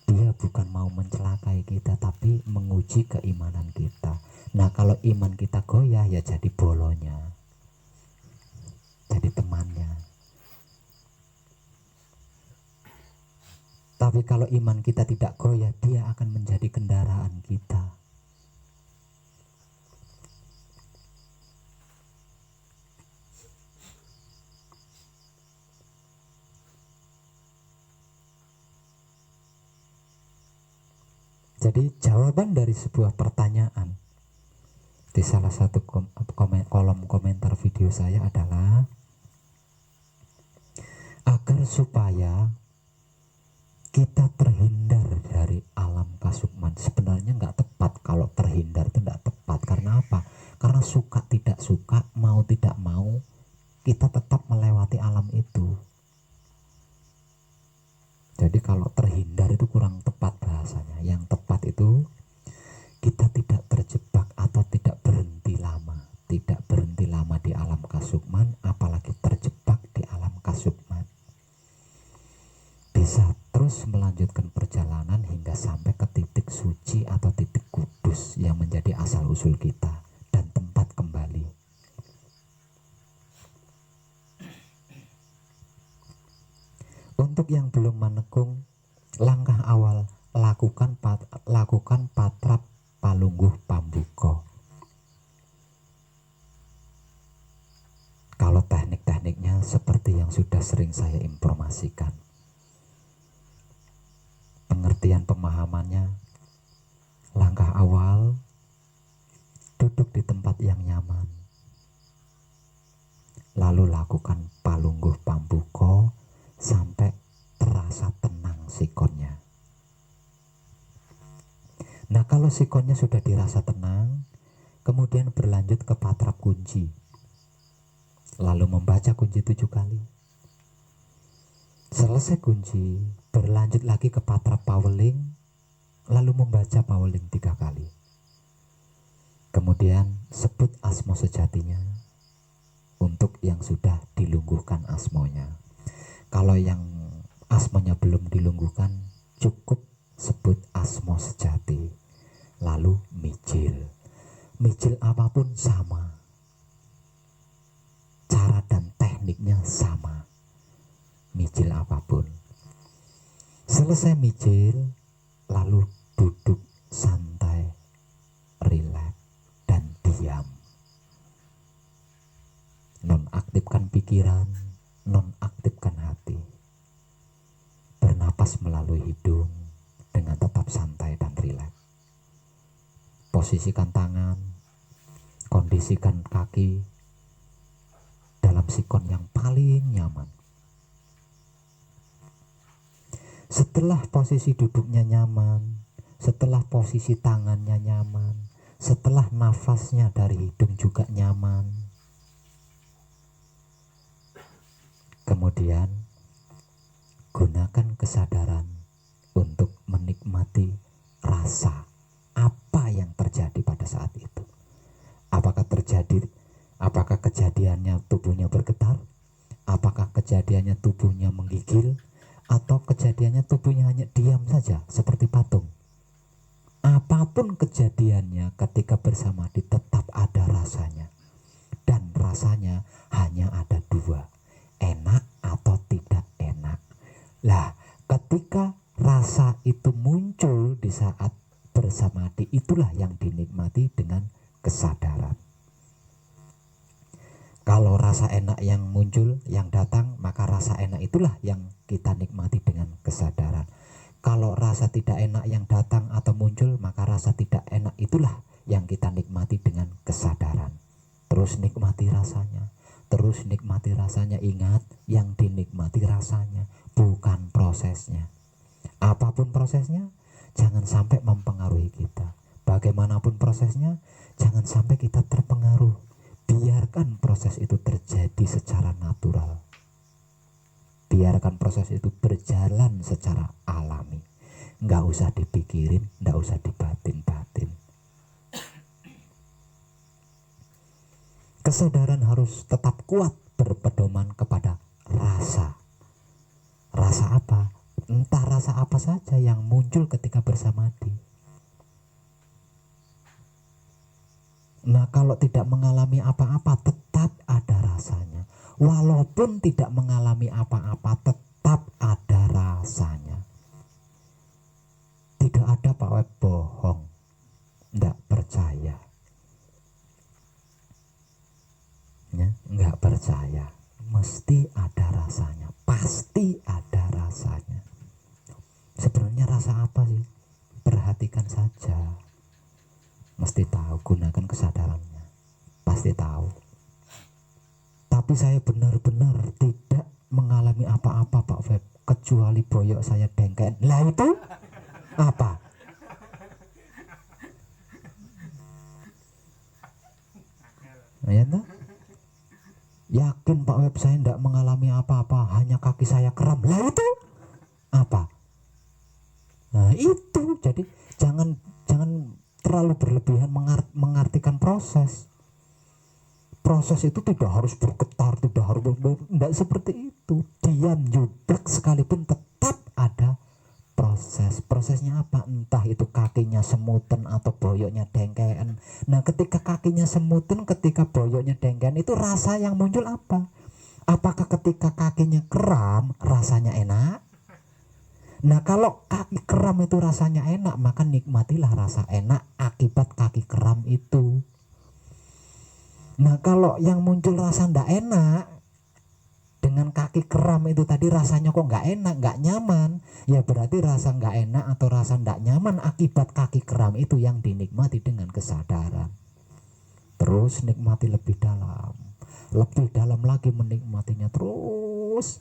Dia bukan mau mencelakai kita, tapi menguji keimanan kita. Nah, kalau iman kita goyah, ya jadi bolonya, jadi temannya. Tapi kalau iman kita tidak goyah, dia akan menjadi kendaraan kita. Jadi jawaban dari sebuah pertanyaan di salah satu kolom komentar video saya adalah, agar supaya kita terhindar dari alam kasukman. Sebenarnya nggak tepat kalau terhindar, itu nggak tepat. Karena apa? Karena suka tidak suka, mau tidak mau, kita tetap melewati alam itu. Jadi kalau terhindar itu kurang tepat bahasanya. Yang tepat itu kita tidak terjebak atau tidak berhenti lama. Tidak berhenti lama di alam kasukman, apalagi terjebak di alam kasukman. Bisa terus melanjutkan perjalanan hingga sampai ke titik suci atau titik kudus yang menjadi asal usul kita dan tempat kembali. Untuk yang belum menekung, langkah awal lakukan patrap palungguh pambuko. Kalau teknik-tekniknya seperti yang sudah sering saya informasikan. Pengertian pemahamannya, langkah awal duduk di tempat yang nyaman, lalu lakukan palungguh pambuko sampai terasa tenang sikonnya. Nah, kalau sikonnya sudah dirasa tenang, kemudian berlanjut ke patrap kunci, lalu membaca kunci 7 kali. Selesai kunci, berlanjut lagi ke patrap paweling, lalu membaca paweling 3 kali. Kemudian sebut asmo sejatinya untuk yang sudah dilungguhkan asmonya. Kalau yang asmonya belum dilungguhkan, cukup sebut asmo sejati, lalu mijil. Mijil apapun sama, cara dan tekniknya sama, mijil apapun. Selesai mijil, lalu duduk santai, rileks, dan diam. Nonaktifkan pikiran, nonaktifkan hati. Bernapas melalui hidung dengan tetap santai dan rileks. Posisikan tangan, kondisikan kaki, dalam sikon yang paling nyaman. Setelah posisi duduknya nyaman, setelah posisi tangannya nyaman, setelah nafasnya dari hidung juga nyaman, kemudian gunakan kesadaran untuk menikmati rasa apa yang terjadi pada saat itu. Apakah kejadiannya tubuhnya bergetar? Apakah kejadiannya tubuhnya menggigil? Atau kejadiannya tubuhnya hanya diam saja seperti patung? Apapun kejadiannya, ketika bersamadhi tetap ada rasanya. Dan rasanya hanya ada dua, enak atau tidak enak. Lah, ketika rasa itu muncul di saat bersamadhi, itulah yang dinikmati dengan kesadaran. Kalau rasa enak yang muncul, yang datang, maka rasa enak itulah yang kita nikmati dengan kesadaran. Kalau rasa tidak enak yang datang atau muncul, maka rasa tidak enak itulah yang kita nikmati dengan kesadaran. Terus nikmati rasanya, terus nikmati rasanya. Ingat, yang dinikmati rasanya, bukan prosesnya. Apapun prosesnya, jangan sampai mempengaruhi kita. Bagaimanapun prosesnya, jangan sampai kita terpengaruh. Biarkan proses itu terjadi secara natural. Biarkan proses itu berjalan secara alami. Nggak usah dipikirin, nggak usah dibatin-batin. Kesadaran harus tetap kuat berpedoman kepada rasa. Rasa apa? Entah rasa apa saja yang muncul ketika bersamadhi. Nah, kalau tidak mengalami apa-apa, tetap ada rasanya. Walaupun tidak mengalami apa-apa, tetap ada rasanya. Tidak ada Pak Web bohong, tidak percaya. Ya, nggak percaya. Mesti ada rasanya, pasti ada rasanya. Sebenarnya rasa apa sih? Perhatikan saja. Mesti tahu, gunakan kesadarannya, pasti tahu. Tapi saya benar-benar tidak mengalami apa-apa Pak Feb, kecuali boyok saya dengken. Lah itu apa? Ya tak? Yakin Pak Web saya tidak mengalami apa-apa, hanya kaki saya kram. Lah itu apa? Nah itu, jadi jangan terlalu berlebihan mengartikan proses. Proses itu tidak harus bergetar, tidak harus tidak seperti itu. Diam judak sekalipun tetap ada proses. Prosesnya apa? Entah itu kakinya semuten atau boyoknya dengkean. Nah, ketika kakinya semuten, ketika boyoknya dengkean, itu rasa yang muncul apa? Apakah ketika kakinya kram rasanya enak? Nah, kalau kaki kram itu rasanya enak, maka nikmatilah rasa enak akibat kaki kram itu. Nah, kalau yang muncul rasa ndak enak dengan kaki kram itu tadi, rasanya kok nggak enak, nggak nyaman, ya berarti rasa nggak enak atau rasa ndak nyaman akibat kaki kram itu yang dinikmati dengan kesadaran. Terus nikmati lebih dalam lagi menikmatinya terus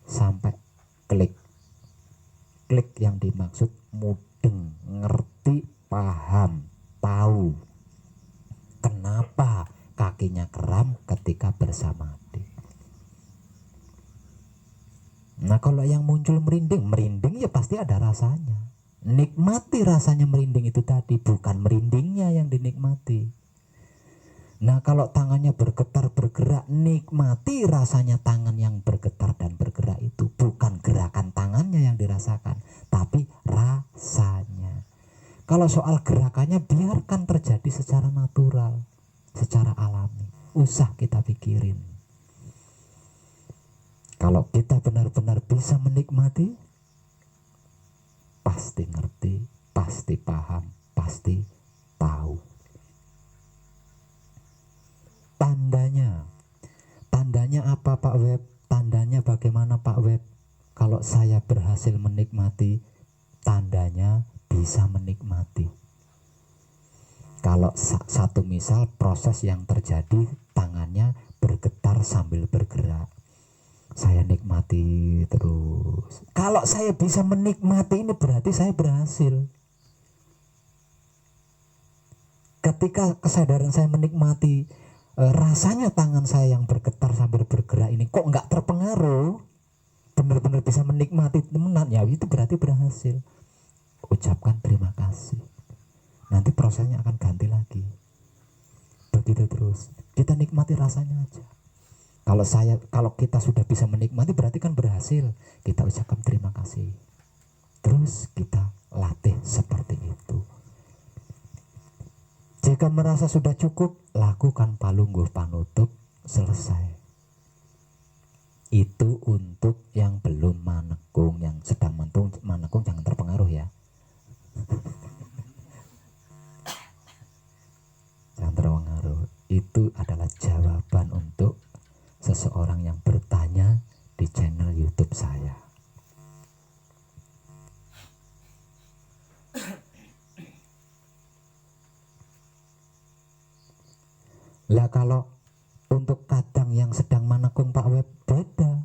sampai klik yang dimaksud mudeng, ngerti, paham, tahu kenapa kakinya kram ketika bersamadhi. Nah, kalau yang muncul merinding ya pasti ada rasanya. Nikmati rasanya merinding itu tadi, bukan merindingnya yang dinikmati. Nah, kalau tangannya bergetar bergerak, nikmati rasanya tangan yang bergetar dan bergerak itu, bukan gerakan tangannya yang dirasakan, tapi rasanya. Kalau soal gerakannya biarkan terjadi secara natural, secara alami. Usah kita pikirin. Kalau kita benar-benar bisa menikmati, pasti ngerti, pasti paham, pasti tahu. Tandanya apa Pak Web? Tandanya bagaimana Pak Web? Kalau saya berhasil menikmati, tandanya bisa menikmati. Kalau satu misal proses yang terjadi, tangannya bergetar sambil bergerak. Saya nikmati terus. Kalau saya bisa menikmati ini berarti saya berhasil. Ketika kesadaran saya menikmati rasanya tangan saya yang bergetar sambil bergerak ini kok nggak terpengaruh, benar-benar bisa menikmati temenan, ya itu berarti berhasil. Ucapkan terima kasih. Nanti prosesnya akan ganti lagi. Begitu terus. Kita nikmati rasanya aja. Kalau kita sudah bisa menikmati berarti kan berhasil. Kita ucapkan terima kasih. Terus kita latih seperti itu. Jika merasa sudah cukup, lakukan palungguh panutup, selesai. Itu untuk yang belum manekung, yang sedang manekung jangan terpengaruh ya. Jangan terpengaruh. Itu adalah jawaban untuk seseorang yang bertanya di channel YouTube saya. Lah kalau untuk kadang yang sedang manekung Pak Web beda.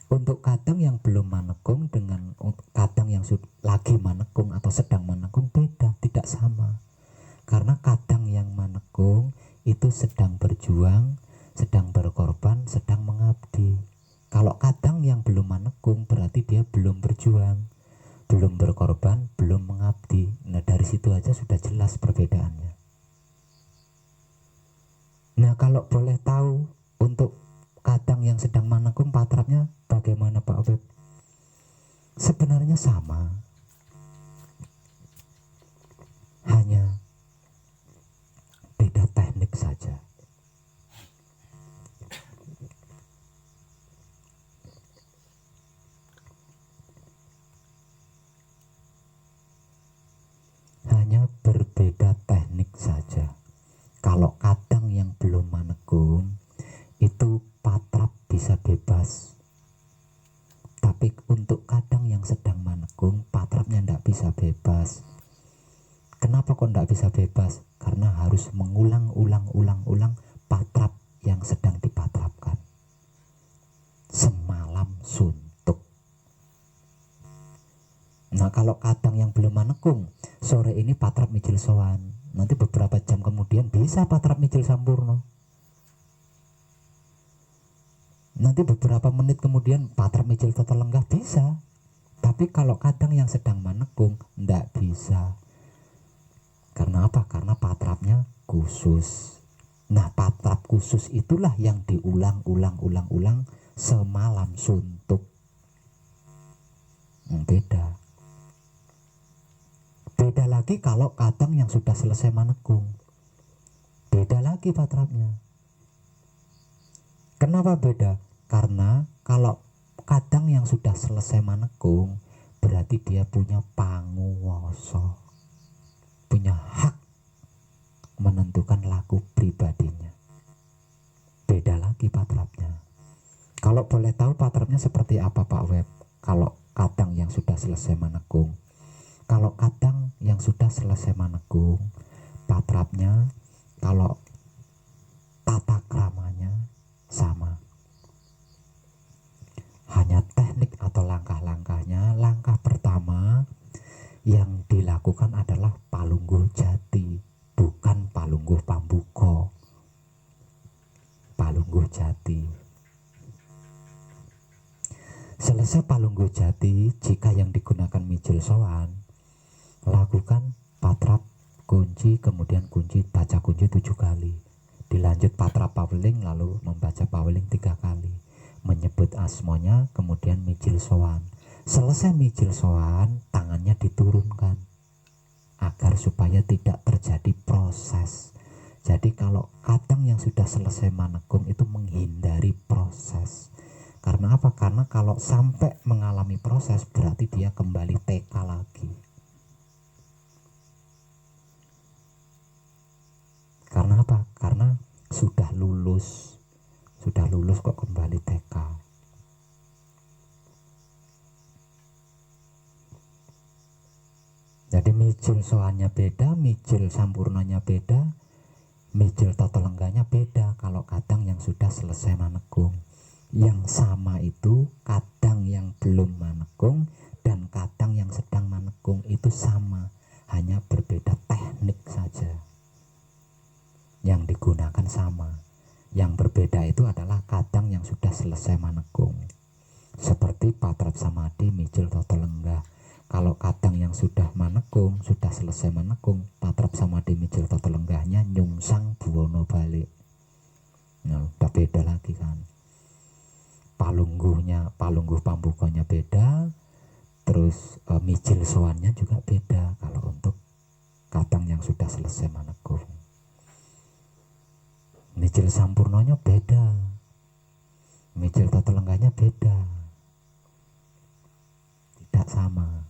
Untuk kadang yang belum manekung dengan kadang yang lagi manekung atau sedang manekung beda, tidak sama. Karena kadang yang manekung itu sedang berjuang, sedang berkorban, sedang mengabdi. Kalau kadang yang belum manekung berarti dia belum berjuang, belum berkorban, belum mengabdi. Nah dari situ aja sudah jelas perbedaannya. Nah kalau boleh tahu untuk kadang yang sedang manekung patrapnya bagaimana Pak Web? Sebenarnya sama, hanya beda teknik saja. Hanya berbeda teknik saja. Kalau kadang yang belum manekung itu patrap bisa bebas. Tapi untuk kadang yang sedang manekung patrapnya tidak bisa bebas. Kenapa kok tidak bisa bebas? Karena harus mengulang-ulang patrap yang sedang dipatrapkan. Semalam suntuk. Nah kalau kadang yang belum manekung, sore ini patrap mijil sowan, nanti beberapa jam kemudian bisa patrap mijil sampurno. Nanti beberapa menit kemudian patrap mijil total lenggah bisa. Tapi kalau kadang yang sedang manekung tidak bisa. Karena apa? Karena patrapnya khusus. Nah patrap khusus itulah yang diulang-ulang semalam suntuk. Beda. Beda lagi kalau kadang yang sudah selesai manekung. Beda lagi patrapnya. Kenapa beda? Karena kalau kadang yang sudah selesai manekung berarti dia punya panguwasa, punya hak menentukan laku pribadinya. Beda lagi patrapnya. Kalau boleh tahu patrapnya seperti apa Pak Web? Kalau kadang yang sudah selesai manekung. Kalau kadang yang sudah selesai manekung, patrapnya kalau tata kramanya sama. Hanya teknik atau langkah-langkahnya. Langkah pertama yang dilakukan adalah palungguh jati, bukan palungguh pambuko. Palungguh jati. Selesai palungguh jati, jika yang digunakan mijil sowan, lakukan patrap kunci, kemudian kunci, baca kunci 7 kali. Dilanjut patrap paweling, lalu membaca paweling 3 kali. Menyebut asmonya, kemudian mijil sowan. Selesai mijil sowan, tangannya diturunkan agar supaya tidak terjadi proses. Jadi kalau kadang yang sudah selesai manekung itu menghindari proses. Karena apa? Karena kalau sampai mengalami proses berarti dia kembali TK lagi. Karena apa? Karena sudah lulus kok kembali TK. Jadi mijil soannya beda, mijil sampurnanya beda. Mijil totolengganya beda kalau kadang yang sudah selesai manekung. Yang sama itu kadang yang belum manekung dan kadang yang sedang manekung itu sama, hanya berbeda teknik saja. Yang digunakan sama. Yang berbeda itu adalah kadang yang sudah selesai manekung. Seperti patrap samadhi, mijil totolenggah. Kalau kadang yang sudah manekung, sudah selesai manekung, patrap samadhi mijil totolenggahnya nyungsang buwono balik. Nah, udah beda lagi kan. Palungguh pambukonya beda, terus mijil soannya juga beda kalau untuk kadang yang sudah selesai manekung. Mijil sampurnonya beda, mijil totolenggahnya beda, tidak sama.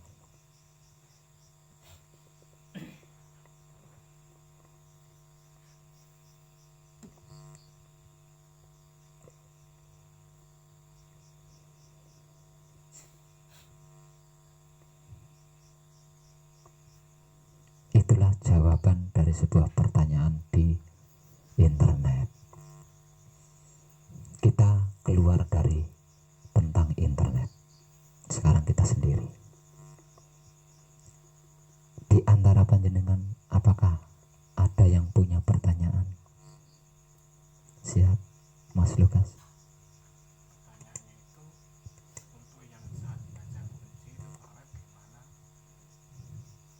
Itulah jawaban dari sebuah pertanyaan di internet. Kita keluar dari tentang internet. Sekarang kita sendiri. Di antara panjenengan, apakah ada yang punya pertanyaan? Siap, Mas Lukas. Pertanyaannya itu untuk yang saat baca kunci itu Pak Web, gimana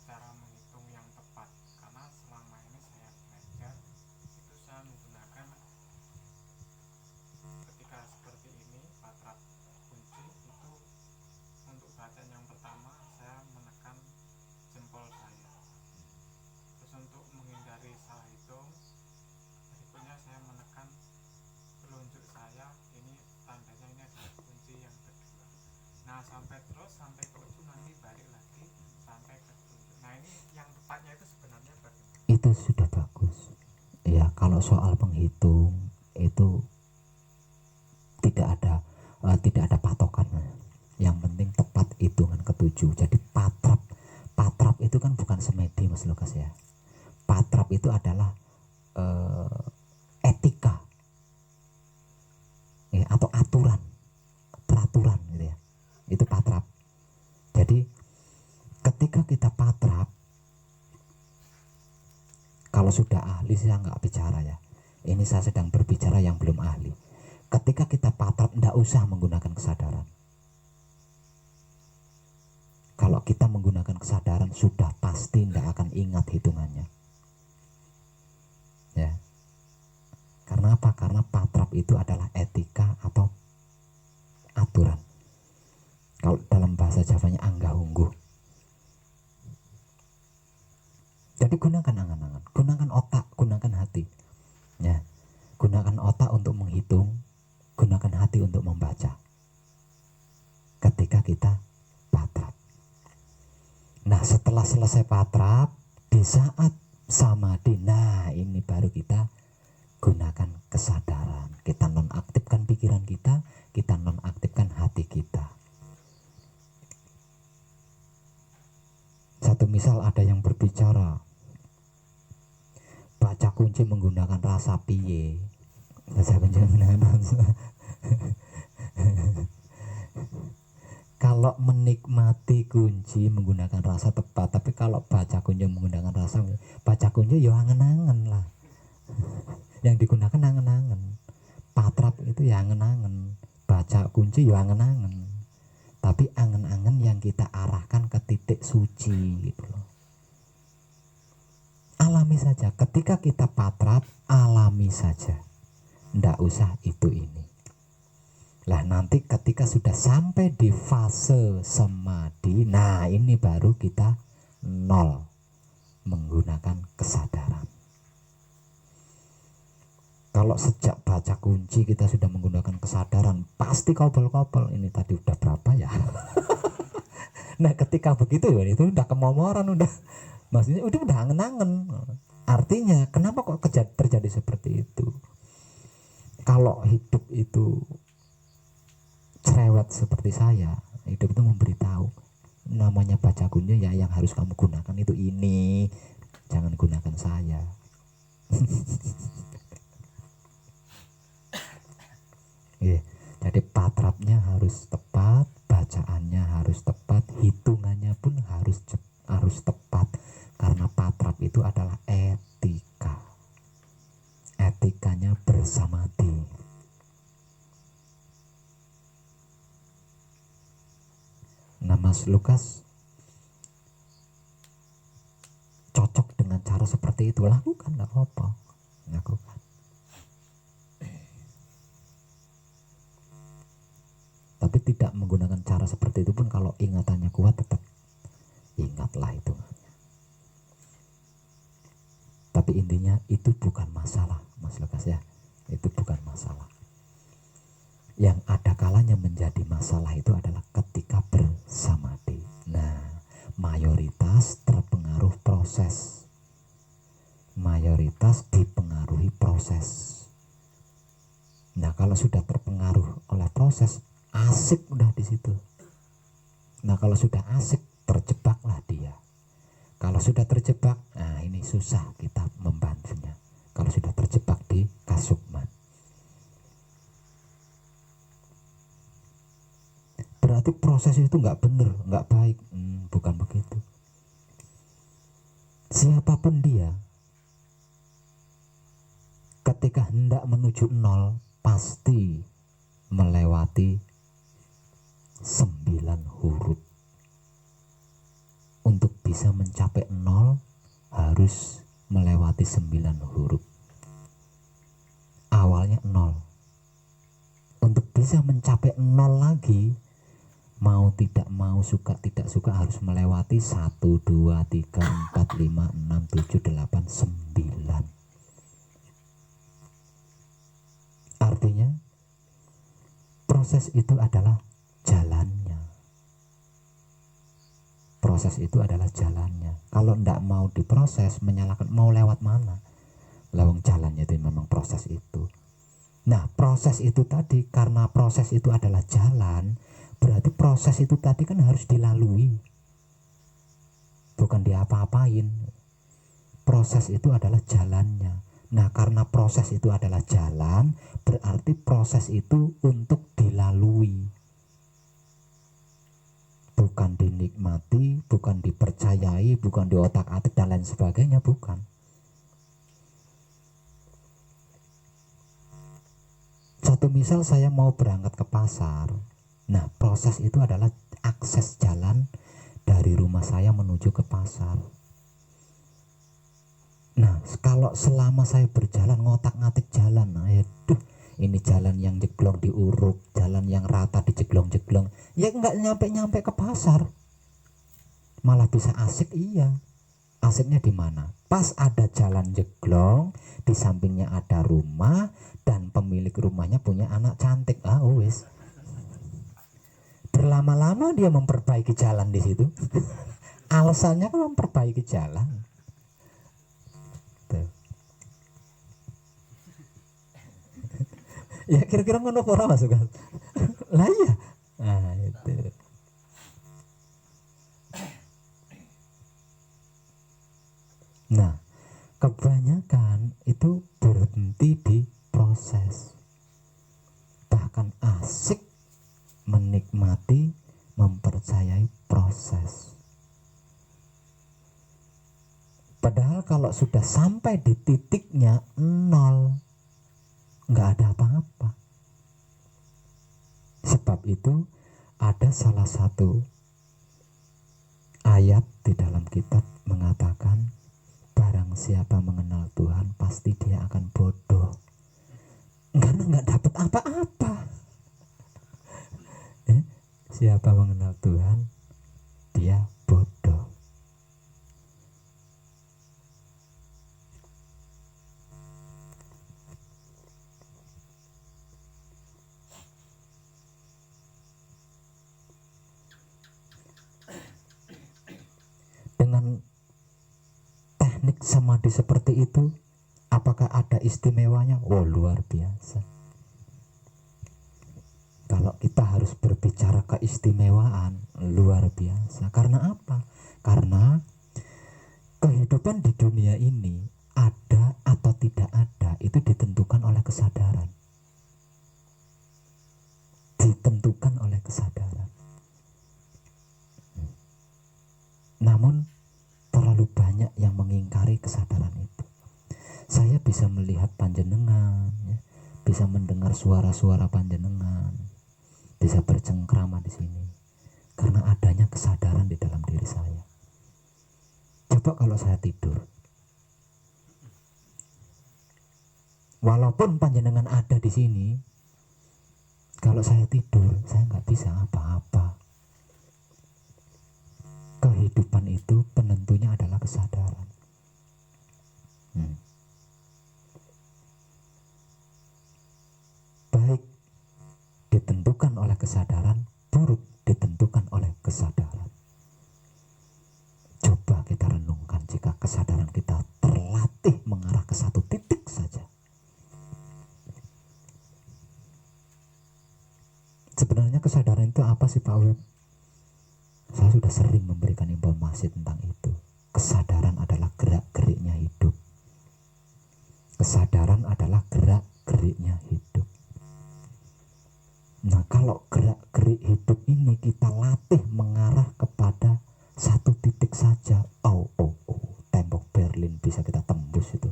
cara menghitung yang tepat? Karena selama ini saya belajar itu saya menggunakan ketika seperti ini patrap kunci itu untuk bacaan yang pertama saya menekan jempol saya, terus untuk menghindari salah hitung berikutnya saya menekan telunjuk saya, ini tandanya ini adalah kunci yang kedua. Nah sampai terus sampai ke ujung nanti balik lagi sampai ke telunjuk. Nah ini yang tepatnya itu sebenarnya bagaimana? Itu sudah bagus. Ya, kalau soal penghitung itu tidak ada patokan. Yang penting tepat hitungan ketujuh. Jadi patrap itu kan bukan semedi, Mas Lukas ya. Patrap itu adalah etika ya, atau peraturan gitu ya. Itu patrap. Jadi ketika kita patrap, kalau sudah ahli saya nggak bicara ya. Ini saya sedang berbicara yang belum ahli. Ketika kita patrap, tidak usah menggunakan kesadaran. Kalau kita menggunakan kesadaran, sudah pasti tidak akan ingat hitungannya. Ya. Karena apa? Karena patrap itu adalah etika atau aturan. Kalau dalam bahasa Javanya anggah-ungguh. Jadi gunakan angan-angan, gunakan otak, gunakan hati. Ya. Gunakan otak untuk menghitung, gunakan hati untuk membaca. Ketika kita patrap. Nah, setelah selesai patrap, di saat samadhi, nah ini baru kita gunakan kesadaran. Kita nonaktifkan pikiran kita nonaktifkan hati kita. Satu misal ada yang berbicara, baca kunci menggunakan rasa piye. Baca kunci menggunakan rasa. Kalau menikmati kunci menggunakan rasa tepat, tapi kalau baca kunci menggunakan rasa, baca kunci ya angen-angen lah. Yang digunakan angen-angen. Patrap itu ya angen-angen, baca kunci ya angen-angen. Tapi angen-angen yang kita arahkan ke titik suci gitu loh. Alami saja, ketika kita patrap, alami saja. Ndak usah itu ini. Lah nanti ketika sudah sampai di fase samadhi, nah ini baru kita nol menggunakan kesadaran. Kalau sejak baca kunci kita sudah menggunakan kesadaran, pasti kobel-kobel. Ini tadi udah berapa ya? Nah ketika begitu ya itu udah kemomoran, udah maksudnya udah angen-angen. Artinya kenapa kok terjadi seperti itu? Kalau hidup itu cerewet seperti saya, hidup itu memberitahu namanya baca kunci ya, yang harus kamu gunakan itu ini, jangan gunakan saya. Jadi patrapnya harus tepat, bacaannya harus tepat, hitungannya pun harus tepat, karena patrap itu adalah etika. Etikanya bersamadi. Nah, Mas Lukas cocok dengan cara seperti itu, lakukan, nggak apa-apa, lakukan. Tapi tidak menggunakan cara seperti itu pun kalau ingatannya kuat, tetap ingatlah hitungannya. Tapi intinya itu bukan masalah, Mas Lukas ya, itu bukan masalah. Yang ada kalanya menjadi masalah itu adalah ketika bersamadi. Nah, mayoritas terpengaruh proses, mayoritas dipengaruhi proses. Nah, kalau sudah terpengaruh oleh proses, asik udah di situ. Nah, kalau sudah asik, terjebaklah dia. Kalau sudah terjebak, nah ini susah kita membantunya. Kalau sudah terjebak di kasukman, berarti proses itu nggak benar, nggak baik. Bukan begitu. Siapapun dia, ketika hendak menuju nol, pasti melewati 9 huruf. Untuk bisa mencapai nol harus melewati 9 huruf. Awalnya nol. Untuk bisa mencapai nol lagi, mau tidak mau, suka tidak suka, harus melewati 1, 2, 3, 4, 5, 6, 7, 8, 9. Artinya proses itu adalah jalannya. Proses itu adalah jalannya. Kalau tidak mau diproses, menyalahkan mau lewat mana? Lawang jalannya itu memang proses itu. Nah, proses itu tadi, karena proses itu adalah jalan, berarti proses itu tadi kan harus dilalui, bukan diapa-apain. Proses itu adalah jalannya. Nah, karena proses itu adalah jalan, berarti proses itu untuk dilalui, bukan dinikmati, bukan dipercayai, bukan diotak-atik dan lain sebagainya, bukan. Satu misal, saya mau berangkat ke pasar. Nah, proses itu adalah akses jalan dari rumah saya menuju ke pasar. Nah, kalau selama saya berjalan ngotak-ngatik jalan, aduh, ini jalan yang jeglong diuruk, jalan yang rata dijeglong-jeglong, ya nggak nyampe-nyampe ke pasar. Malah bisa asik. Iya, asiknya di mana? Pas ada jalan jeglong, di sampingnya ada rumah, dan pemilik rumahnya punya anak cantik. Wes, berlama-lama dia memperbaiki jalan di situ. Alasannya kan memperbaiki jalan. Tuh. Ya kira-kira ngono ora masuk kan? Lah iya. Nah, itu. Nah, kebanyakan itu berhenti di proses. Bahkan asik menikmati, mempercayai proses. Padahal kalau sudah sampai di titiknya nol, nggak ada apa-apa. Sebab itu ada salah satu ayat di dalam kitab mengatakan, barang siapa mengenal Tuhan pasti dia akan bodoh, karena nggak dapat apa-apa. Siapa mengenal Tuhan, dia bodoh. Dengan teknik samadhi seperti itu, apakah ada istimewanya? Luar biasa. Kalau kita harus berbicara keistimewaan, luar biasa. Karena apa? Karena kehidupan di dunia ini ada atau tidak ada itu ditentukan oleh kesadaran. Ditentukan oleh kesadaran. Namun terlalu banyak yang mengingkari kesadaran itu. Saya bisa melihat panjenengan, ya, bisa mendengar suara-suara panjenengan, bisa bercengkrama di sini karena adanya kesadaran di dalam diri saya. Coba kalau saya tidur, walaupun panjenengan ada di sini, kalau saya tidur, saya nggak bisa apa-apa. Kehidupan itu penentunya adalah kesadaran. Baik ditentukan oleh kesadaran, buruk ditentukan oleh kesadaran. Coba kita renungkan jika kesadaran kita terlatih mengarah ke satu titik saja. Sebenarnya kesadaran itu apa sih Pak Web? Saya sudah sering memberikan informasi tentang itu. Kesadaran adalah gerak-geriknya hidup. Kesadaran adalah gerak-geriknya hidup. Nah, kalau gerak-gerik hidup ini kita latih mengarah kepada satu titik saja. Tembok Berlin bisa kita tembus itu.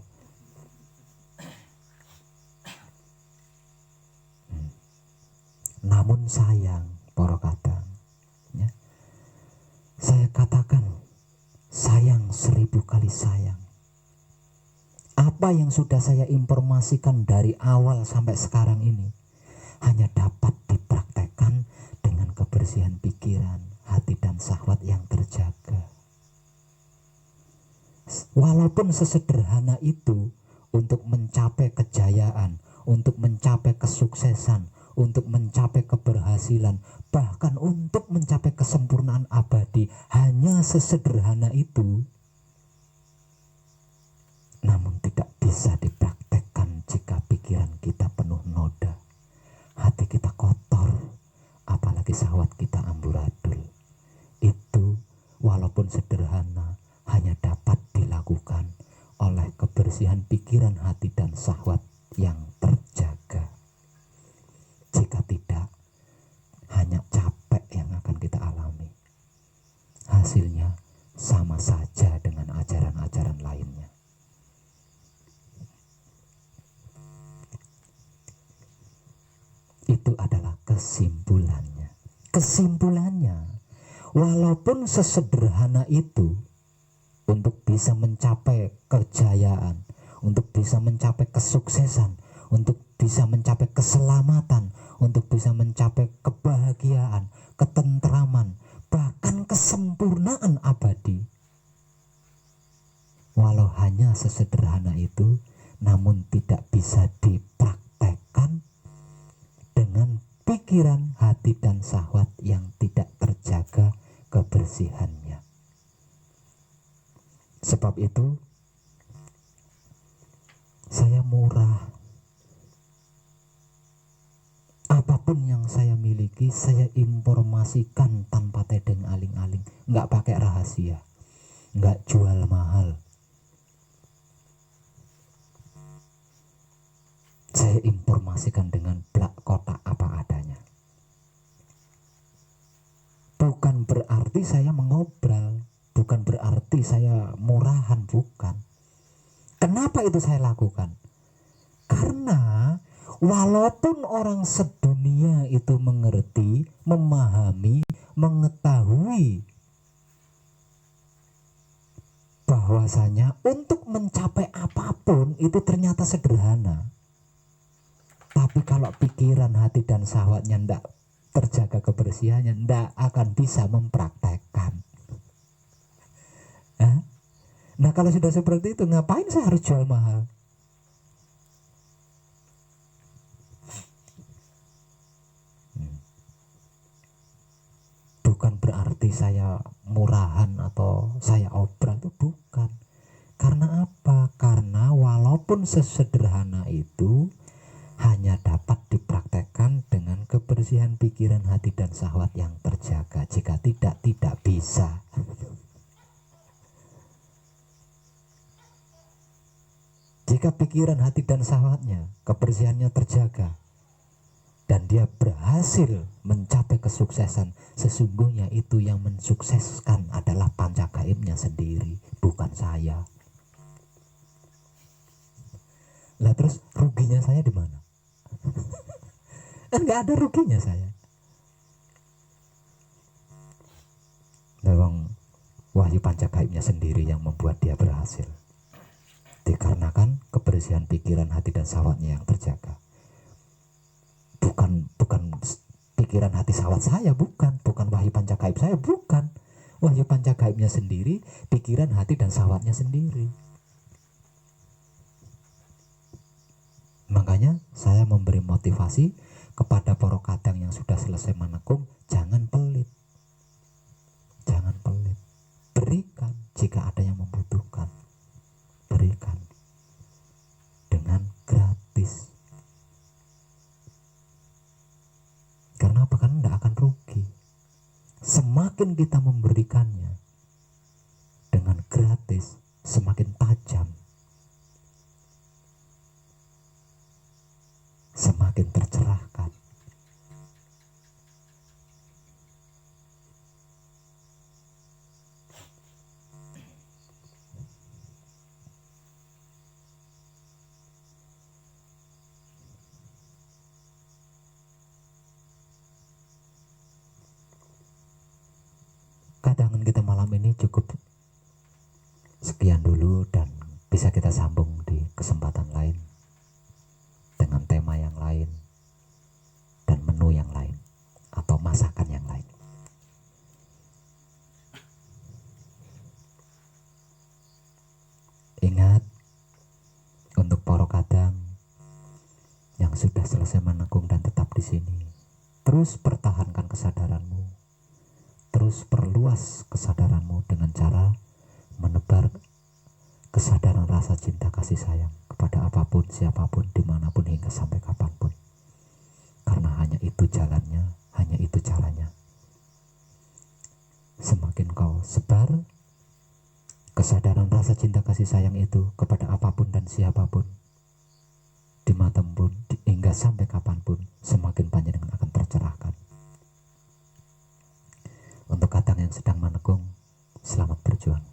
Namun sayang, para kadang, ya, saya katakan sayang 1000 kali sayang. Apa yang sudah saya informasikan dari awal sampai sekarang ini hanya dapat dipraktekkan dengan kebersihan pikiran, hati dan syahwat yang terjaga. Walaupun sesederhana itu untuk mencapai kejayaan, untuk mencapai kesuksesan, untuk mencapai keberhasilan, bahkan untuk mencapai kesempurnaan abadi, hanya sesederhana itu, namun tidak bisa dipraktekkan jika pikiran kita penuh noda, hati kita kotor, apalagi syahwat kita amburadul. Itu walaupun sederhana hanya dapat dilakukan oleh kebersihan pikiran, hati dan syahwat yang terjaga. Jika tidak, hanya capek yang akan kita alami. Hasilnya sama saja dengan ajaran-ajaran lainnya. Itu adalah kesimpulannya. Kesimpulannya, walaupun sesederhana itu untuk bisa mencapai kejayaan, untuk bisa mencapai kesuksesan, untuk bisa mencapai keselamatan, untuk bisa mencapai kebahagiaan, ketentraman, bahkan kesempurnaan abadi. Walau hanya sesederhana itu, namun tidak bisa dipraktekkan dengan pikiran, hati dan syahwat yang tidak terjaga kebersihannya. Sebab itu saya murah. Apapun yang saya miliki, saya informasikan tanpa tedeng aling-aling, nggak pakai rahasia, nggak jual mahal. Saya informasikan dengan blak kotak apa adanya. Bukan berarti saya mengobral, bukan berarti saya murahan, bukan. Kenapa itu saya lakukan? Karena walaupun orang sedunia itu mengerti, memahami, mengetahui bahwasanya untuk mencapai apapun itu ternyata sederhana. Tapi kalau pikiran, hati dan syahwatnya tidak terjaga kebersihannya, tidak akan bisa mempraktekkan. Nah, kalau sudah seperti itu, ngapain saya harus jual mahal? Bukan berarti saya murahan atau saya obral, itu bukan. Karena apa? Karena walaupun sesederhana itu hanya dapat dipraktekkan dengan kebersihan pikiran, hati dan syahwat yang terjaga. Jika tidak bisa. Jika Jika pikiran, hati, dan syahwatnya, kebersihannya terjaga, dan dia berhasil mencapai kesuksesan, sesungguhnya itu yang mensukseskan adalah panca gaibnya sendiri, bukan saya. Lah terus ruginya saya di mana? Kan nggak ada ruginya saya. Memang wahyu panca gaibnya sendiri yang membuat dia berhasil. Dikarenakan kebersihan pikiran, hati, dan syahwatnya yang terjaga. Bukan pikiran, hati, syahwat saya, bukan wahyu panca gaib saya, bukan. Wahyu panca gaibnya sendiri, pikiran, hati, dan syahwatnya sendiri. Makanya saya memberi motivasi kepada para kadang yang sudah selesai menekung, jangan pelit. Jangan pelit. Berikan jika ada yang membutuhkan. Berikan dengan gratis. Karena apa? Karena tidak akan rugi. Semakin kita memberikannya dengan gratis, semakin tajam, semakin tercerahkan. Kadangan kita malam ini cukup sekian dulu, dan bisa kita sambung di kesempatan lain dengan tema yang lain dan menu yang lain atau masakan yang lain. Ingat, untuk para kadang yang sudah selesai menekung dan tetap di sini, terus pertahankan kesadaranmu, terus perluas kesadaranmu dengan cara menebar kesadaran rasa cinta kasih sayang kepada apapun, siapapun, dimanapun, hingga sampai kapanpun. Karena hanya itu jalannya, hanya itu caranya. Semakin kau sebar kesadaran rasa cinta kasih sayang itu kepada apapun dan siapapun, dimanapun, hingga sampai kapanpun, semakin panjenengan akan tercerahkan. Untuk kadang yang sedang menekung, selamat berjuang.